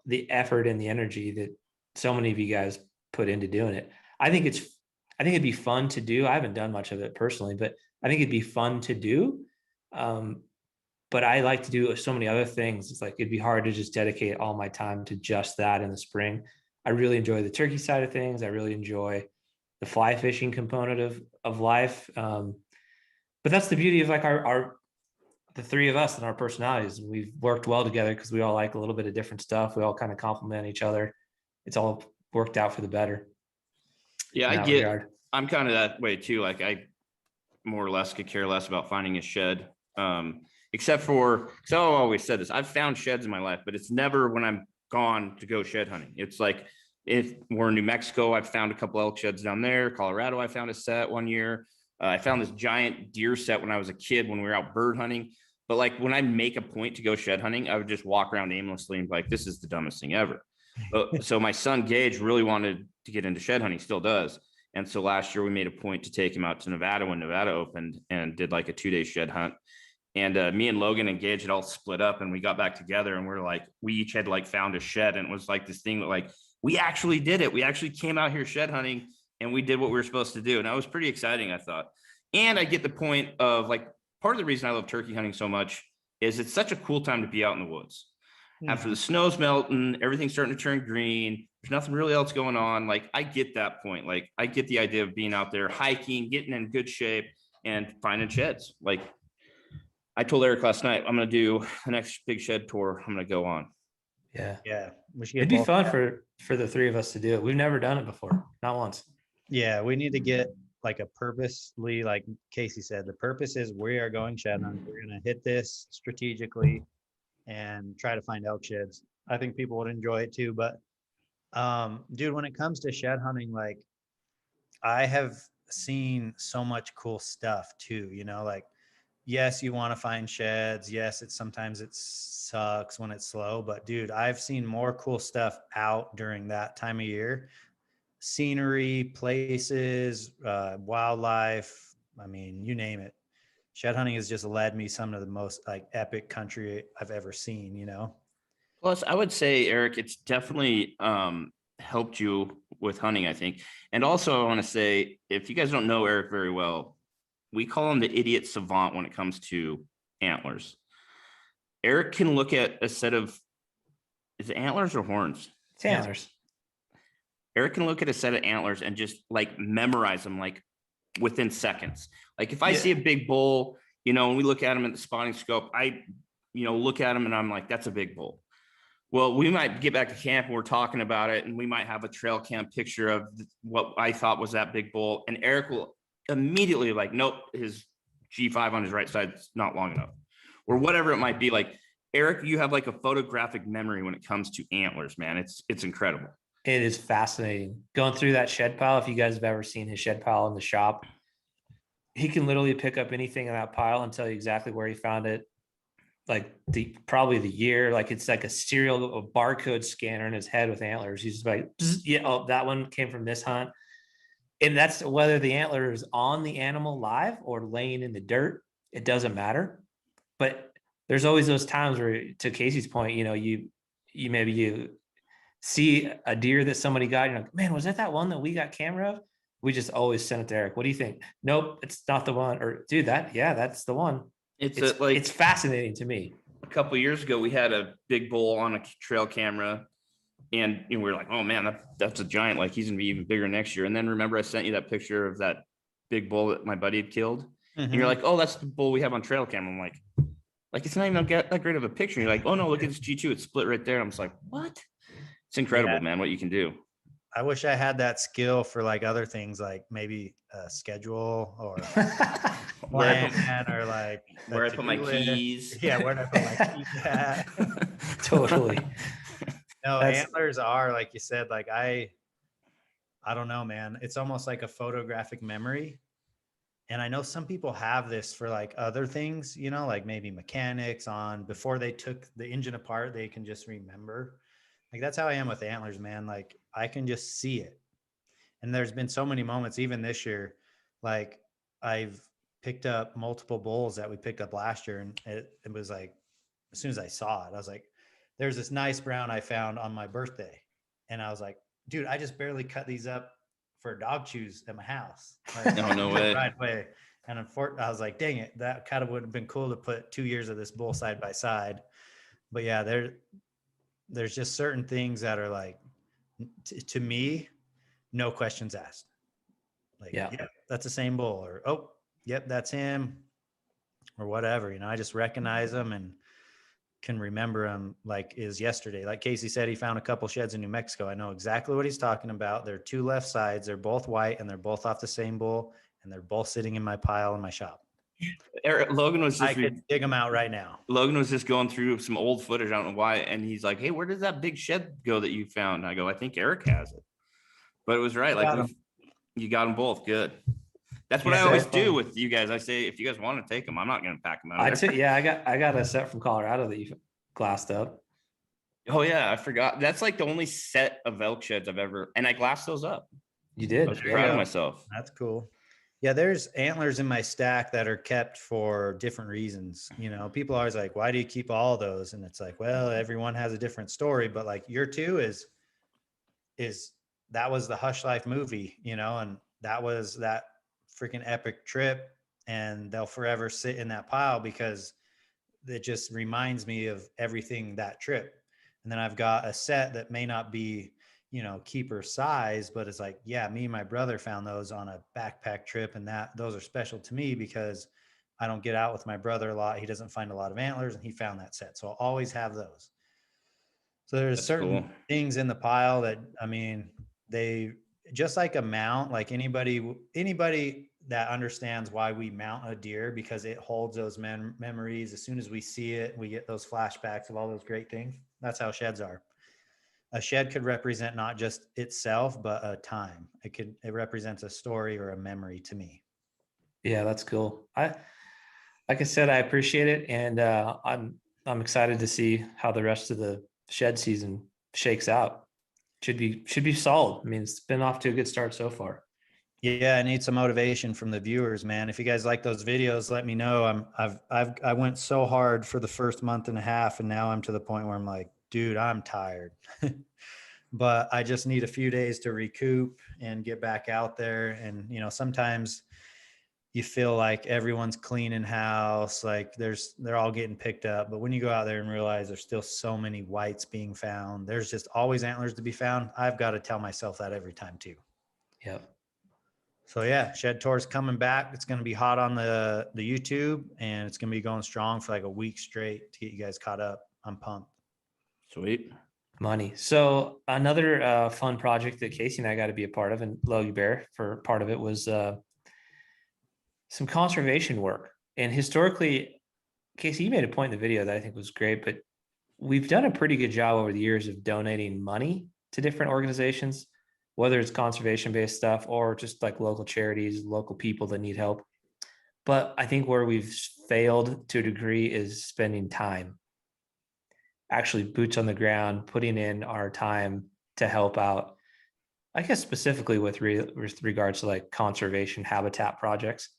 the effort and the energy that so many of you guys put into doing it. I think it'd be fun to do. I haven't done much of it personally, but I think it'd be fun to do. But I like to do so many other things. It's like, it'd be hard to just dedicate all my time to just that in the spring. I really enjoy the turkey side of things. I really enjoy the fly fishing component of life. But that's the beauty of like the three of us and our personalities. We've worked well together because we all like a little bit of different stuff. We all kind of complement each other. It's all worked out for the better. Yeah, I'm kind of that way too. Like, I more or less could care less about finding a shed. Except for, because I've always said this, I've found sheds in my life, but it's never when I'm gone to go shed hunting. It's like, if we're in New Mexico, I've found a couple elk sheds down there. Colorado, I found a set one year. I found this giant deer set when I was a kid when we were out bird hunting. But like, when I make a point to go shed hunting, I would just walk around aimlessly and be like, this is the dumbest thing ever. So my son Gage really wanted to get into shed hunting, still does. And so last year we made a point to take him out to Nevada when Nevada opened and did like a 2-day shed hunt. And me and Logan and Gage had all split up, and we got back together, and we're like, we each had like found a shed, and it was like this thing that like, we actually did it. We actually came out here shed hunting and we did what we were supposed to do. And that was pretty exciting, I thought. And I get the point of like, part of the reason I love turkey hunting so much is it's such a cool time to be out in the woods. After the snow's melting, everything's starting to turn green. There's nothing really else going on. Like, I get that point. Like, I get the idea of being out there hiking, getting in good shape and finding sheds. Like, I told Eric last night, I'm going to do the next big shed tour I'm going to go on. Yeah. It'd be fun for the three of us to do it. We've never done it before. Not once. Yeah. We need to get like a purposely, like Casey said, the purpose is we are going shed hunting. We're going to hit this strategically and try to find elk sheds. I think people would enjoy it too. But dude, when it comes to shed hunting, like, I have seen so much cool stuff too, like, yes, you want to find sheds. Yes, sometimes it sucks when it's slow, but dude, I've seen more cool stuff out during that time of year. Scenery, places, wildlife. I mean, you name it. Shed hunting has just led me some of the most like epic country I've ever seen, Plus, I would say, Eric, it's definitely helped you with hunting, I think. And also, I want to say, if you guys don't know Eric very well, we call him the idiot savant when it comes to antlers. Eric can look at a set of, is it antlers or horns? It's antlers. Eric can look at a set of antlers and just like memorize them like within seconds. Like, if I see a big bull, and we look at him at the spotting scope, I look at him and I'm like, that's a big bull. Well, we might get back to camp and we're talking about it, and we might have a trail cam picture of what I thought was that big bull. And Eric will immediately like, nope, his G5 on his right side is not long enough, or whatever it might be. Like, Eric, you have like a photographic memory when it comes to antlers, man. It's incredible. It is fascinating going through that shed pile. If you guys have ever seen his shed pile in the shop, he can literally pick up anything in that pile and tell you exactly where he found it. Like probably the year, like it's like a barcode scanner in his head with antlers. He's just like, that one came from this hunt. And that's whether the antler is on the animal live or laying in the dirt, it doesn't matter. But there's always those times where, to Casey's point, you see a deer that somebody got, you're like, man, was that one that we got camera of? We just always send it to Eric. What do you think? Nope, it's not the one. Or dude, that's the one. It's fascinating to me. A couple of years ago, we had a big bull on a trail camera, and we were like, oh man, that's a giant. Like he's gonna be even bigger next year. And then remember, I sent you that picture of that big bull that my buddy had killed. And you're like, oh, that's the bull we have on trail cam. I'm like it's not even that great of a picture. You're like, oh no, look at this G2, it's split right there. I'm just like, what? It's incredible, man, what you can do. I wish I had that skill for like other things, like maybe a schedule or plan or like where I put my keys. Yeah, where did I put my keys at? Totally. No, antlers are, like you said, like I don't know, man. It's almost like a photographic memory. And I know some people have this for like other things, you know, like maybe mechanics on before they took the engine apart, they can just remember. Like that's how I am with antlers, man. Like I can just see it. And there's been so many moments, even this year, like I've picked up multiple bulls that we picked up last year. And it was like, as soon as I saw it, I was like, there's this nice brown I found on my birthday. And I was like, dude, I just barely cut these up for dog chews at my house. Like, no way. Right away. And unfortunately, I was like, dang it, that kind of would have been cool to put 2 years of this bull side by side. But yeah, there's just certain things that are like, to me, no questions asked. Like, yeah, that's the same bull, or, oh, yep, that's him, or whatever. You know, I just recognize them and can remember them like is yesterday. Like Casey said, he found a couple sheds in New Mexico. I know exactly what he's talking about. They're two left sides. They're both white and they're both off the same bull, and they're both sitting in my pile in my shop. Logan was just, I could dig them out right now. Logan was just going through some old footage. I don't know why. And he's like, hey, where does that big shed go that you found? And I go, I think Eric has it. But it was right. Like you got them both. Good. That's what I always do with you guys. I say, if you guys want to take them, I'm not going to pack them out. I got a set from Colorado that you glassed up. Oh yeah, I forgot. That's like the only set of elk sheds I've ever, and I glassed those up. You did. I was proud of myself. That's cool. Yeah, there's antlers in my stack that are kept for different reasons. You know, people are always like, why do you keep all those? And it's like, well, everyone has a different story, but like your two is that was the Hushlife movie, you know, and that was that freaking epic trip, and they'll forever sit in that pile because it just reminds me of everything that trip. And then I've got a set that may not be, you know, keeper size, but it's like, yeah, me and my brother found those on a backpack trip, and those are special to me because I don't get out with my brother a lot. He doesn't find a lot of antlers, and he found that set. So I'll always have those. So there's certain things in the pile that, I mean, they just like a mount, like anybody that understands why we mount a deer, because it holds those memories. As soon as we see it, we get those flashbacks of all those great things. That's how sheds are. A shed could represent not just itself, but a time. It represents a story or a memory to me. Yeah, that's cool. Like I said, I appreciate it. And I'm excited to see how the rest of the shed season shakes out. Should be solid. I mean, it's been off to a good start so far. Yeah, I need some motivation from the viewers, man. If you guys like those videos, let me know. I went so hard for the first month and a half, and now I'm to the point where I'm like, dude, I'm tired. But I just need a few days to recoup and get back out there. And, you know, sometimes you feel like everyone's cleaning house, like they're all getting picked up. But when you go out there and realize there's still so many whites being found, there's just always antlers to be found. I've got to tell myself that every time too. Yep. So yeah, Shed Tour's coming back. It's going to be hot on the YouTube, and it's going to be going strong for like a week straight to get you guys caught up. I'm pumped. Sweet. Money. So another fun project that Casey and I got to be a part of, and Logie Bear for part of it, was some conservation work. And historically, Casey, you made a point in the video that I think was great, but we've done a pretty good job over the years of donating money to different organizations, whether it's conservation-based stuff or just like local charities, local people that need help. But I think where we've failed to a degree is spending time, actually boots on the ground, putting in our time to help out, I guess specifically with regards to like conservation habitat projects.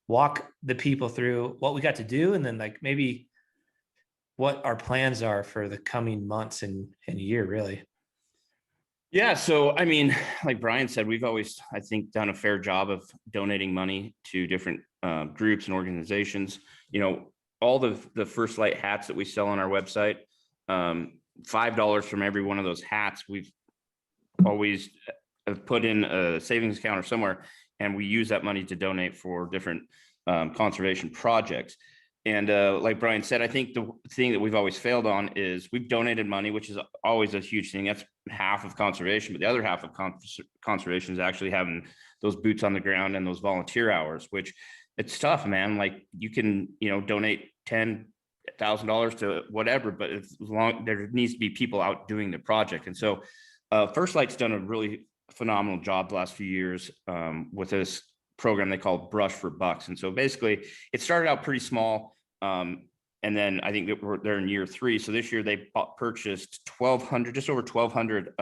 Walk the people through what we got to do, and then like maybe what our plans are for the coming months and year, really. Yeah, so I mean, like Brian said, we've always, I think, done a fair job of donating money to different groups and organizations. You know, all the First Light hats that we sell on our website, $5 from every one of those hats, we've always put in a savings account or somewhere, and we use that money to donate for different conservation projects. And like Brian said, I think the thing that we've always failed on is we've donated money, which is always a huge thing. That's half of conservation, but the other half of conservation is actually having those boots on the ground and those volunteer hours, which it's tough, man. Like you can, donate $10,000 to whatever, but as long there needs to be people out doing the project. And so First Light's done a really phenomenal job the last few years with this program they call Brush for Bucks. And so basically it started out pretty small. And then I think they're in year 3. So this year they purchased 1,200, just over 1,200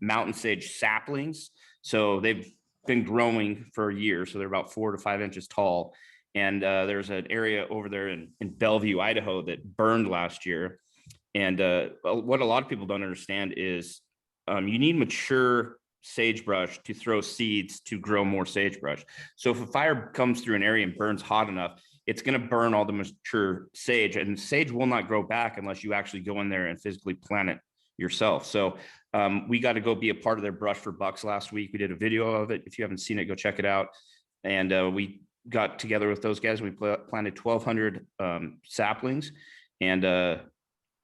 mountain sage saplings. So they've been growing for a year. So they're about 4 to 5 inches tall. And there's an area over there in Bellevue, Idaho that burned last year. And what a lot of people don't understand is you need mature sagebrush to throw seeds to grow more sagebrush. So if a fire comes through an area and burns hot enough, it's going to burn all the mature sage, and sage will not grow back unless you actually go in there and physically plant it yourself. So we got to go be a part of their Brush for Bucks last week. We did a video of it. If you haven't seen it, go check it out. And we got together with those guys. We planted 1,200 saplings, and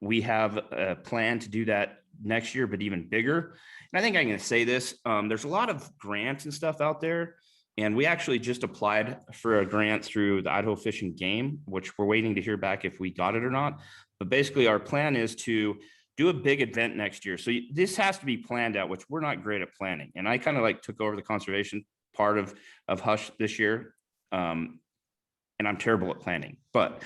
we have a plan to do that next year, but even bigger. And I think I can say this, there's a lot of grants and stuff out there. And we actually just applied for a grant through the Idaho Fish and Game, which we're waiting to hear back if we got it or not. But basically our plan is to do a big event next year. So this has to be planned out, which we're not great at planning. And I kind of like took over the conservation part of Hush this year. And I'm terrible at planning, but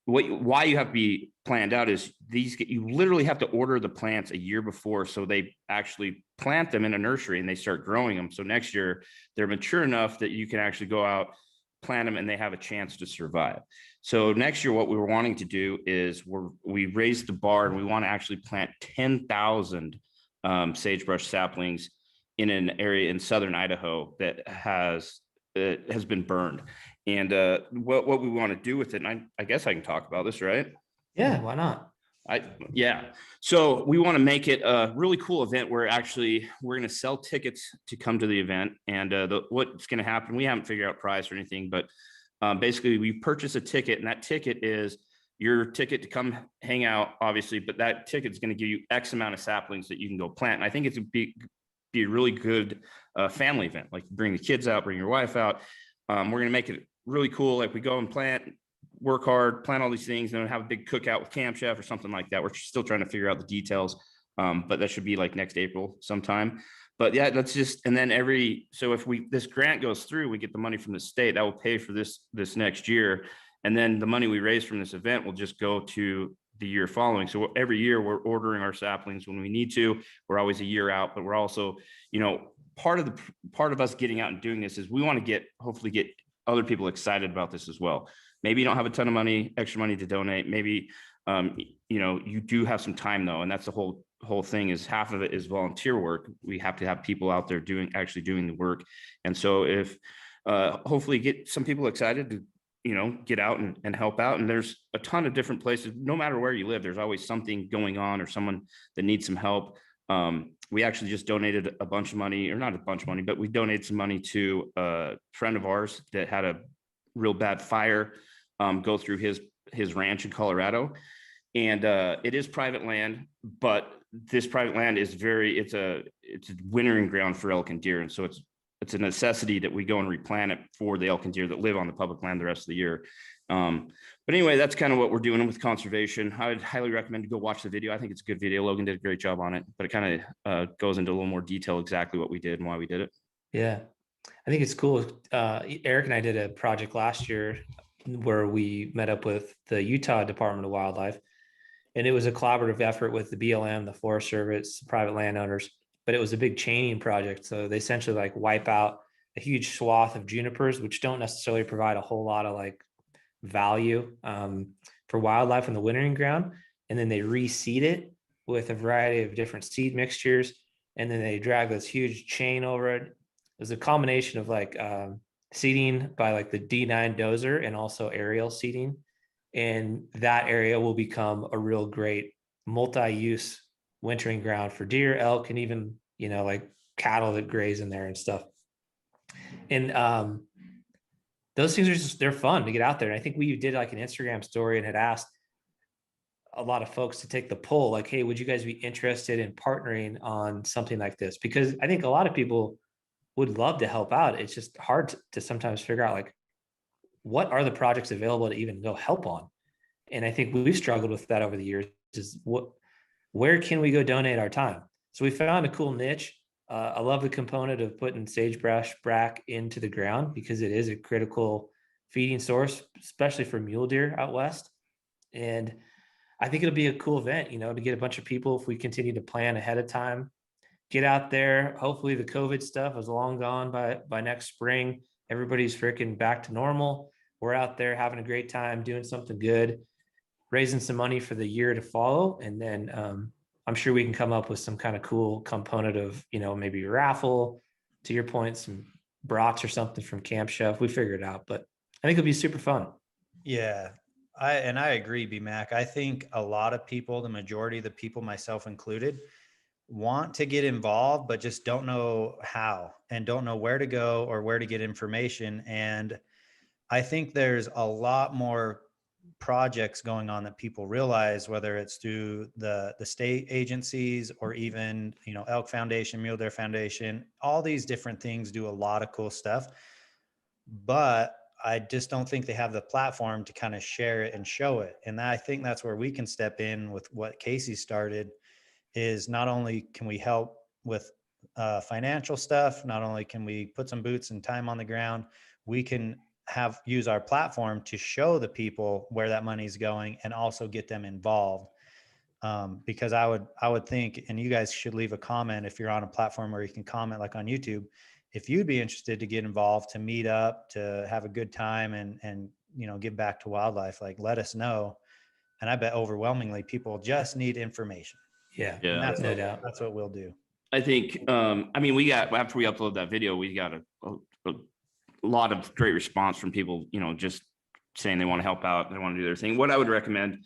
why you have to be planned out is you literally have to order the plants a year before, so they actually plant them in a nursery and they start growing them. So next year they're mature enough that you can actually go out, plant them, and they have a chance to survive. So next year what we were wanting to do is we raised the bar, and we want to actually plant 10,000 sagebrush saplings in an area in southern Idaho that has been burned. And what we want to do with it, and I guess I can talk about this, right? Yeah, why not? So we want to make it a really cool event where actually we're going to sell tickets to come to the event. And what's going to happen, we haven't figured out price or anything, but basically we purchase a ticket, and that ticket is your ticket to come hang out, obviously, but that ticket is going to give you X amount of saplings that you can go plant. And I think it's be a really good family event. Like bring the kids out, bring your wife out. We're going to make it really cool. Like we go and plant, work hard, plant all these things, and then have a big cookout with Camp Chef or something like that. We're still trying to figure out the details, but that should be like next April sometime. But yeah, that's just, and then so if this grant goes through, we get the money from the state that will pay for this next year. And then the money we raise from this event will just go to the year following. So every year we're ordering our saplings when we need to. We're always a year out, but we're also, part of us getting out and doing this is we want to hopefully get other people excited about this as well. Maybe you don't have a ton of money, extra money to donate. Maybe, you do have some time though. And that's the whole thing, is half of it is volunteer work. We have to have people out there actually doing the work. And so if hopefully get some people excited to, get out and help out. And there's a ton of different places, no matter where you live, there's always something going on or someone that needs some help. We actually just donated a bunch of money, or not a bunch of money, but we donated some money to a friend of ours that had a real bad fire go through his ranch in Colorado. And it is private land, but this private land is it's a wintering ground for elk and deer. And so it's a necessity that we go and replant it for the elk and deer that live on the public land the rest of the year. But anyway, that's kind of what we're doing with conservation. I would highly recommend to go watch the video. I think it's a good video. Logan did a great job on it, but it kind of goes into a little more detail exactly what we did and why we did it. Yeah, I think it's cool. Eric and I did a project last year where we met up with the Utah Department of Wildlife, and it was a collaborative effort with the BLM, the Forest Service, private landowners, but it was a big chaining project. So they essentially like wipe out a huge swath of junipers, which don't necessarily provide a whole lot of like value for wildlife in the wintering ground. And then they reseed it with a variety of different seed mixtures. and then they drag this huge chain over it. There's a combination of like seating by like the D9 dozer and also aerial seating. And that area will become a real great multi-use wintering ground for deer, elk, and even, like cattle that graze in there and stuff. And those things are just, they're fun to get out there. And I think we did like an Instagram story and had asked a lot of folks to take the poll, like, hey, would you guys be interested in partnering on something like this? Because I think a lot of people would love to help out. It's just hard to sometimes figure out like, what are the projects available to even go help on? And I think we've struggled with that over the years, is where can we go donate our time? So we found a cool niche. I love the component of putting sagebrush brack into the ground, because it is a critical feeding source, especially for mule deer out west. And I think it'll be a cool event, to get a bunch of people, if we continue to plan ahead of time, get out there. Hopefully the COVID stuff is long gone by next spring. Everybody's freaking back to normal. We're out there having a great time, doing something good, raising some money for the year to follow. And then I'm sure we can come up with some kind of cool component of, maybe a raffle, to your point, some brats or something from Camp Chef. We figure it out, but I think it'll be super fun. Yeah. I agree, B-Mac. I think a lot of people, the majority of the people, myself included, want to get involved, but just don't know how and don't know where to go or where to get information. And I think there's a lot more projects going on that people realize, whether it's through the state agencies or even, Elk Foundation, Mule Deer Foundation, all these different things do a lot of cool stuff. But I just don't think they have the platform to kind of share it and show it. And I think that's where we can step in with what Casey started, is not only can we help with financial stuff, not only can we put some boots and time on the ground, we can use our platform to show the people where that money's going and also get them involved. Because I would think, and you guys should leave a comment if you're on a platform where you can comment, like on YouTube, if you'd be interested to get involved, to meet up, to have a good time and give back to wildlife, like let us know. And I bet overwhelmingly people just need information. Yeah, And no doubt. that's what we'll do. I think, we got, after we upload that video, we got a lot of great response from people, just saying they want to help out, they want to do their thing. What I would recommend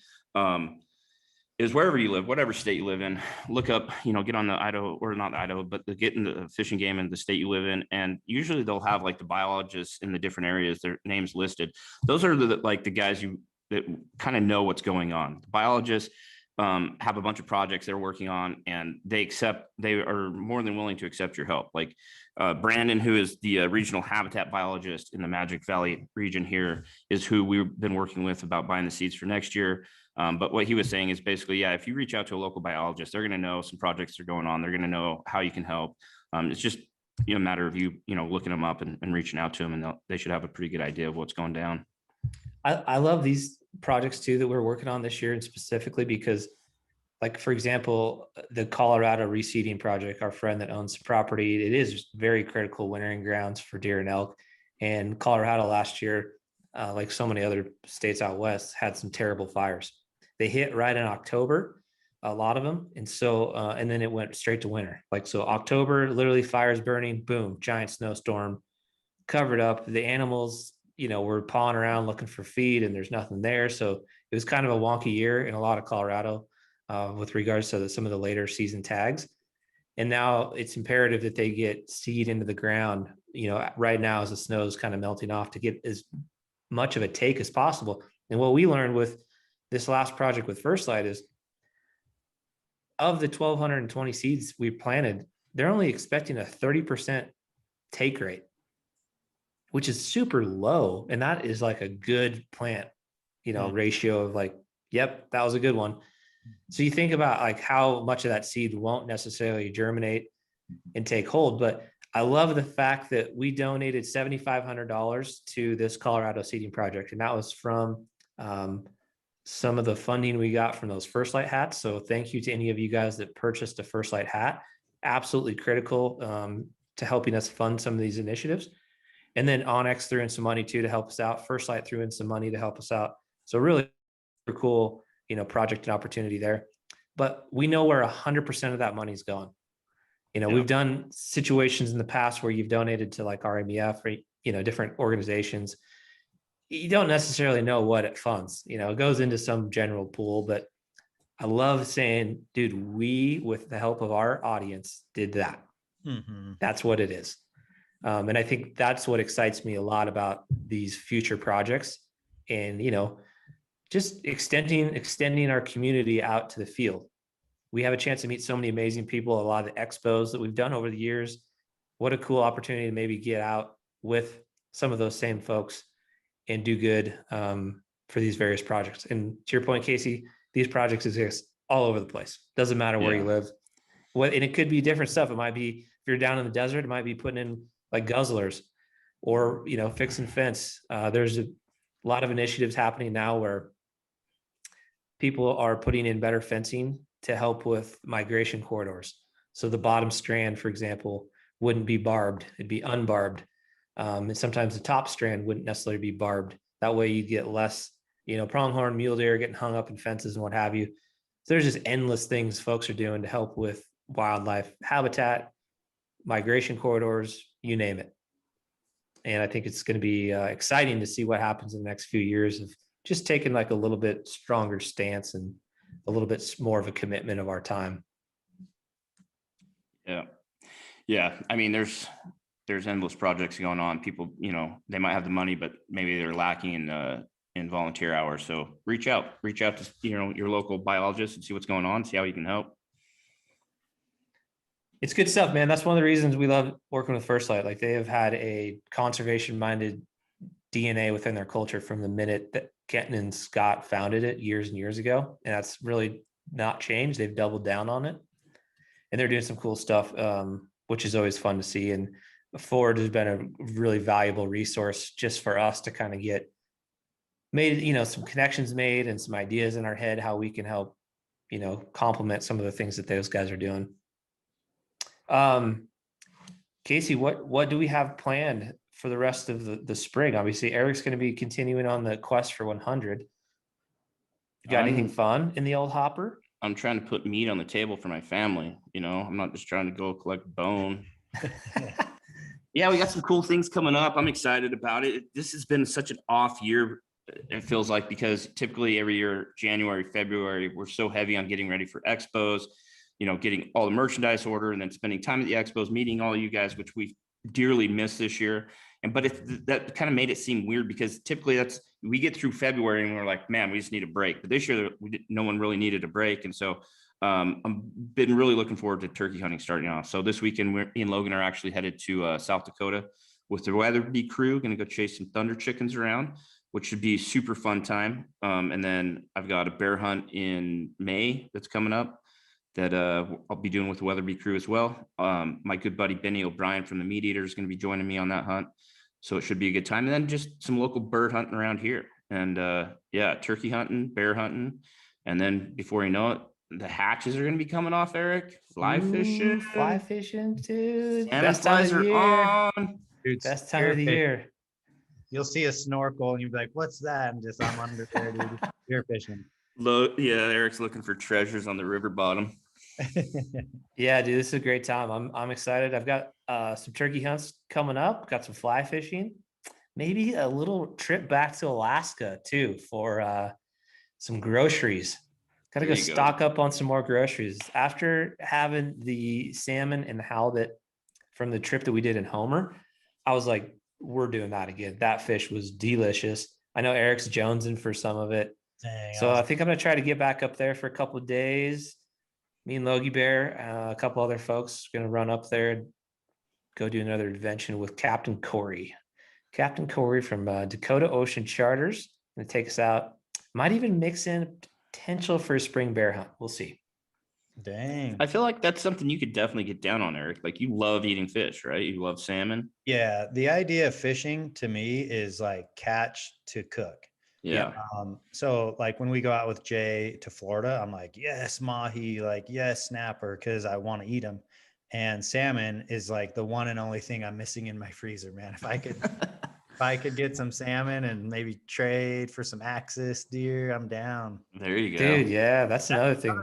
is wherever you live, whatever state you live in, look up, get on the Idaho, or not Idaho, but get in the Fish and Game in the state you live in. And usually they'll have like the biologists in the different areas, their names listed. Those are the guys that kind of know what's going on. The biologists have a bunch of projects they're working on, and they are more than willing to accept your help. Like Brandon, who is the regional habitat biologist in the Magic Valley region here, is who we've been working with about buying the seeds for next year. But what he was saying is basically, if you reach out to a local biologist, they're going to know some projects are going on. They're going to know how you can help. It's just a matter of you looking them up and reaching out to them, and they should have a pretty good idea of what's going down. I love these projects too that we're working on this year, and specifically because, like, for example, the Colorado reseeding project, our friend that owns the property, it is very critical wintering grounds for deer and elk. And Colorado last year, like so many other states out west, had some terrible fires. They hit right in October, a lot of them. And so, and then it went straight to winter. Like, so October, literally fires burning, boom, giant snowstorm, covered up. The animals, were pawing around looking for feed, and there's nothing there. So it was kind of a wonky year in a lot of Colorado with regards to some of the later season tags. And now it's imperative that they get seed into the ground, right now as the snow is kind of melting off, to get as much of a take as possible. And what we learned with this last project with First Light is, of the 1,220 seeds we planted, they're only expecting a 30% take rate, which is super low. And that is like a good plant, ratio of like, yep, that was a good one. So you think about like how much of that seed won't necessarily germinate and take hold. But I love the fact that we donated $7,500 to this Colorado seeding project. And that was from some of the funding we got from those First Light hats. So thank you to any of you guys that purchased a First Light hat. Absolutely critical to helping us fund some of these initiatives. And then Onyx threw in some money too to help us out. First Light threw in some money to help us out. So really cool, project and opportunity there. But we know where 100% of that money is going. You know, Yeah. we've done situations in the past where you've donated to like RMEF or, you know, different organizations. You don't necessarily know what it funds, you know, it goes into some general pool, but I love saying, dude, we, with the help of our audience, did that. Mhm. That's what it is. And I think that's what excites me a lot about these future projects, and, you know, just extending our community out to the field. We have a chance to meet so many amazing people, a lot of the expos that we've done over the years. What a cool opportunity to maybe get out with some of those same folks and do good for these various projects. And to your point, Casey, these projects exist all over the place. Doesn't matter where you live. And it could be different stuff. It might be, if you're down in the desert, it might be putting in like guzzlers or, you know, fixing fence. There's a lot of initiatives happening now where people are putting in better fencing to help with migration corridors. So the bottom strand, for example, wouldn't be barbed, it'd be unbarbed. And sometimes the top strand wouldn't necessarily be barbed. That way you get less, you know, pronghorn mule deer getting hung up in fences and what have you. So there's just endless things folks are doing to help with wildlife habitat, migration corridors, you name it. And I think it's going to be exciting to see what happens in the next few years of just taking like a little bit stronger stance and a little bit more of a commitment of our time. Yeah. Yeah. I mean, there's endless projects going on. People, you know, they might have the money, but maybe they're lacking in volunteer hours. So reach out to, you know, your local biologist and see what's going on, see how you can help. It's good stuff, man. That's one of the reasons we love working with First Light. Like, they have had a conservation minded DNA within their culture from the minute that Kenton and Scott founded it years and years ago. And that's really not changed. They've doubled down on it, and they're doing some cool stuff, which is always fun to see. And Ford has been a really valuable resource just for us to kind of get made, you know, some connections made and some ideas in our head, how we can help, you know, complement some of the things that those guys are doing. Casey, what do we have planned for the rest of the spring? Obviously, Eric's going to be continuing on the quest for 100. You got anything fun in the old hopper? I'm trying to put meat on the table for my family. You know, I'm not just trying to go collect bone. Yeah, we got some cool things coming up. I'm excited about it. This has been such an off year, it feels like, because typically every year, January, February, we're so heavy on getting ready for expos, you know, getting all the merchandise order and then spending time at the expos, meeting all you guys, which we've dearly missed this year. But that kind of made it seem weird, because typically we get through February and we're like, man, we just need a break. But this year, no one really needed a break. And so I've been really looking forward to turkey hunting starting off. So this weekend, me and Logan are actually headed to South Dakota with the Weatherby crew, going to go chase some thunder chickens around, which should be a super fun time. And then I've got a bear hunt in May that's coming up that I'll be doing with the Weatherby crew as well. My good buddy Benny O'Brien from the Meat Eater is going to be joining me on that hunt. So it should be a good time. And then just some local bird hunting around here. And yeah, turkey hunting, bear hunting. And then before you know it, the hatches are going to be coming off, Eric. Fly fishing. Fly fishing, dude. Salmon Best time flies of the are year. on. Dude, Best time of the year. You'll see a snorkel and you'll be like, what's that? And I'm under there, dude. Spear fishing. Yeah, Eric's looking for treasures on the river bottom. Yeah, dude, this is a great time. I'm excited. I've got some turkey hunts coming up, got some fly fishing, maybe a little trip back to Alaska too for some groceries. Gotta go stock up on some more groceries. After having the salmon and the halibut from the trip that we did in Homer, I was like, we're doing that again. That fish was delicious. I know Eric's jonesing for some of it. Dang, So I think I'm gonna try to get back up there for a couple of days. Me and Logie Bear, a couple other folks, gonna run up there and go do another adventure with Captain Corey. Captain Corey from Dakota Ocean Charters, gonna take us out. Might even mix in potential for a spring bear hunt. We'll see. Dang. I feel like that's something you could definitely get down on, Eric. Like, you love eating fish, right? You love salmon. Yeah, the idea of fishing to me is like catch to cook. Yeah. So like when we go out with Jay to Florida, I'm like, yes, mahi, like, yes, snapper, because I want to eat them. And salmon is like the one and only thing I'm missing in my freezer, man. If I could get some salmon and maybe trade for some axis deer, I'm down. There you go. Dude, yeah, that's another thing.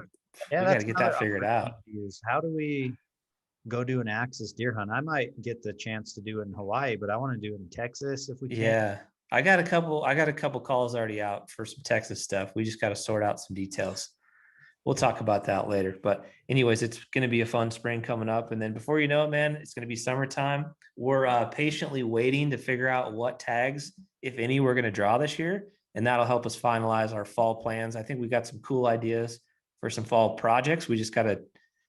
Yeah, We that's gotta get another that figured out. opportunity is how do we go do an axis deer hunt. I might get the chance to do it in Hawaii, but I want to do it in Texas if we can. Yeah. I got a couple calls already out for some Texas stuff. We just got to sort out some details. We'll talk about that later. But anyways, it's going to be a fun spring coming up. And then before you know it, man, it's going to be summertime. We're patiently waiting to figure out what tags, if any, we're going to draw this year. And that'll help us finalize our fall plans. I think we got some cool ideas for some fall projects. We just got to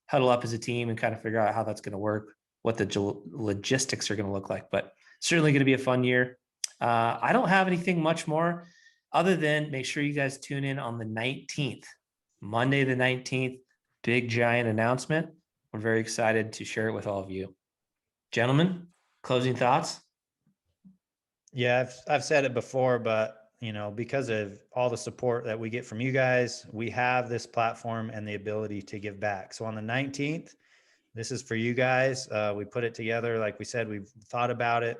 huddle up as a team and kind of figure out how that's going to work, what the logistics are going to look like. But certainly going to be a fun year. I don't have anything much more other than make sure you guys tune in on the 19th, Monday, the 19th, big giant announcement. We're very excited to share it with all of you. Gentlemen, closing thoughts? Yeah, I've said it before, but because of all the support that we get from you guys, we have this platform and the ability to give back. So on the 19th, this is for you guys. We put it together. Like we said, we've thought about it.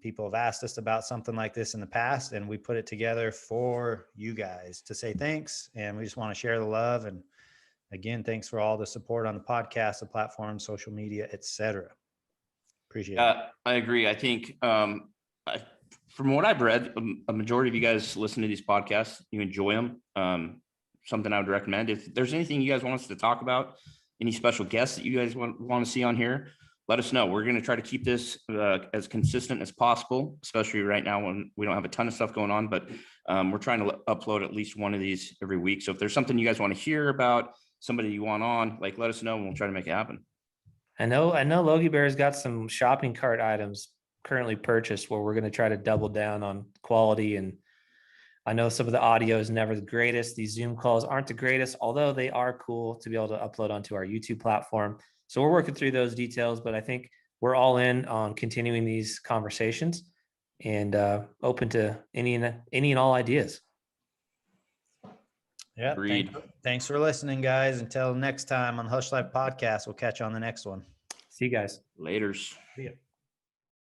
People have asked us about something like this in the past, and we put it together for you guys to say thanks. And we just want to share the love. And again, thanks for all the support on the podcast, the platform, social media, etc. Appreciate it. I agree. I think from what I've read, a majority of you guys listen to these podcasts, you enjoy them. Something I would recommend. If there's anything you guys want us to talk about, any special guests that you guys want to see on here, let us know. We're going to try to keep this as consistent as possible, especially right now when we don't have a ton of stuff going on, but we're trying to upload at least one of these every week. So if there's something you guys want to hear about, somebody you want on, like, let us know and we'll try to make it happen. I know Logie Bear's got some shopping cart items currently purchased where we're going to try to double down on quality. And I know some of the audio is never the greatest. These Zoom calls aren't the greatest, although they are cool to be able to upload onto our YouTube platform. So we're working through those details, but I think we're all in on continuing these conversations and open to any and all ideas. Yeah. Agreed. Thanks for listening, guys. Until next time on Hushlife Podcast, we'll catch you on the next one. See you guys. Laters. See ya.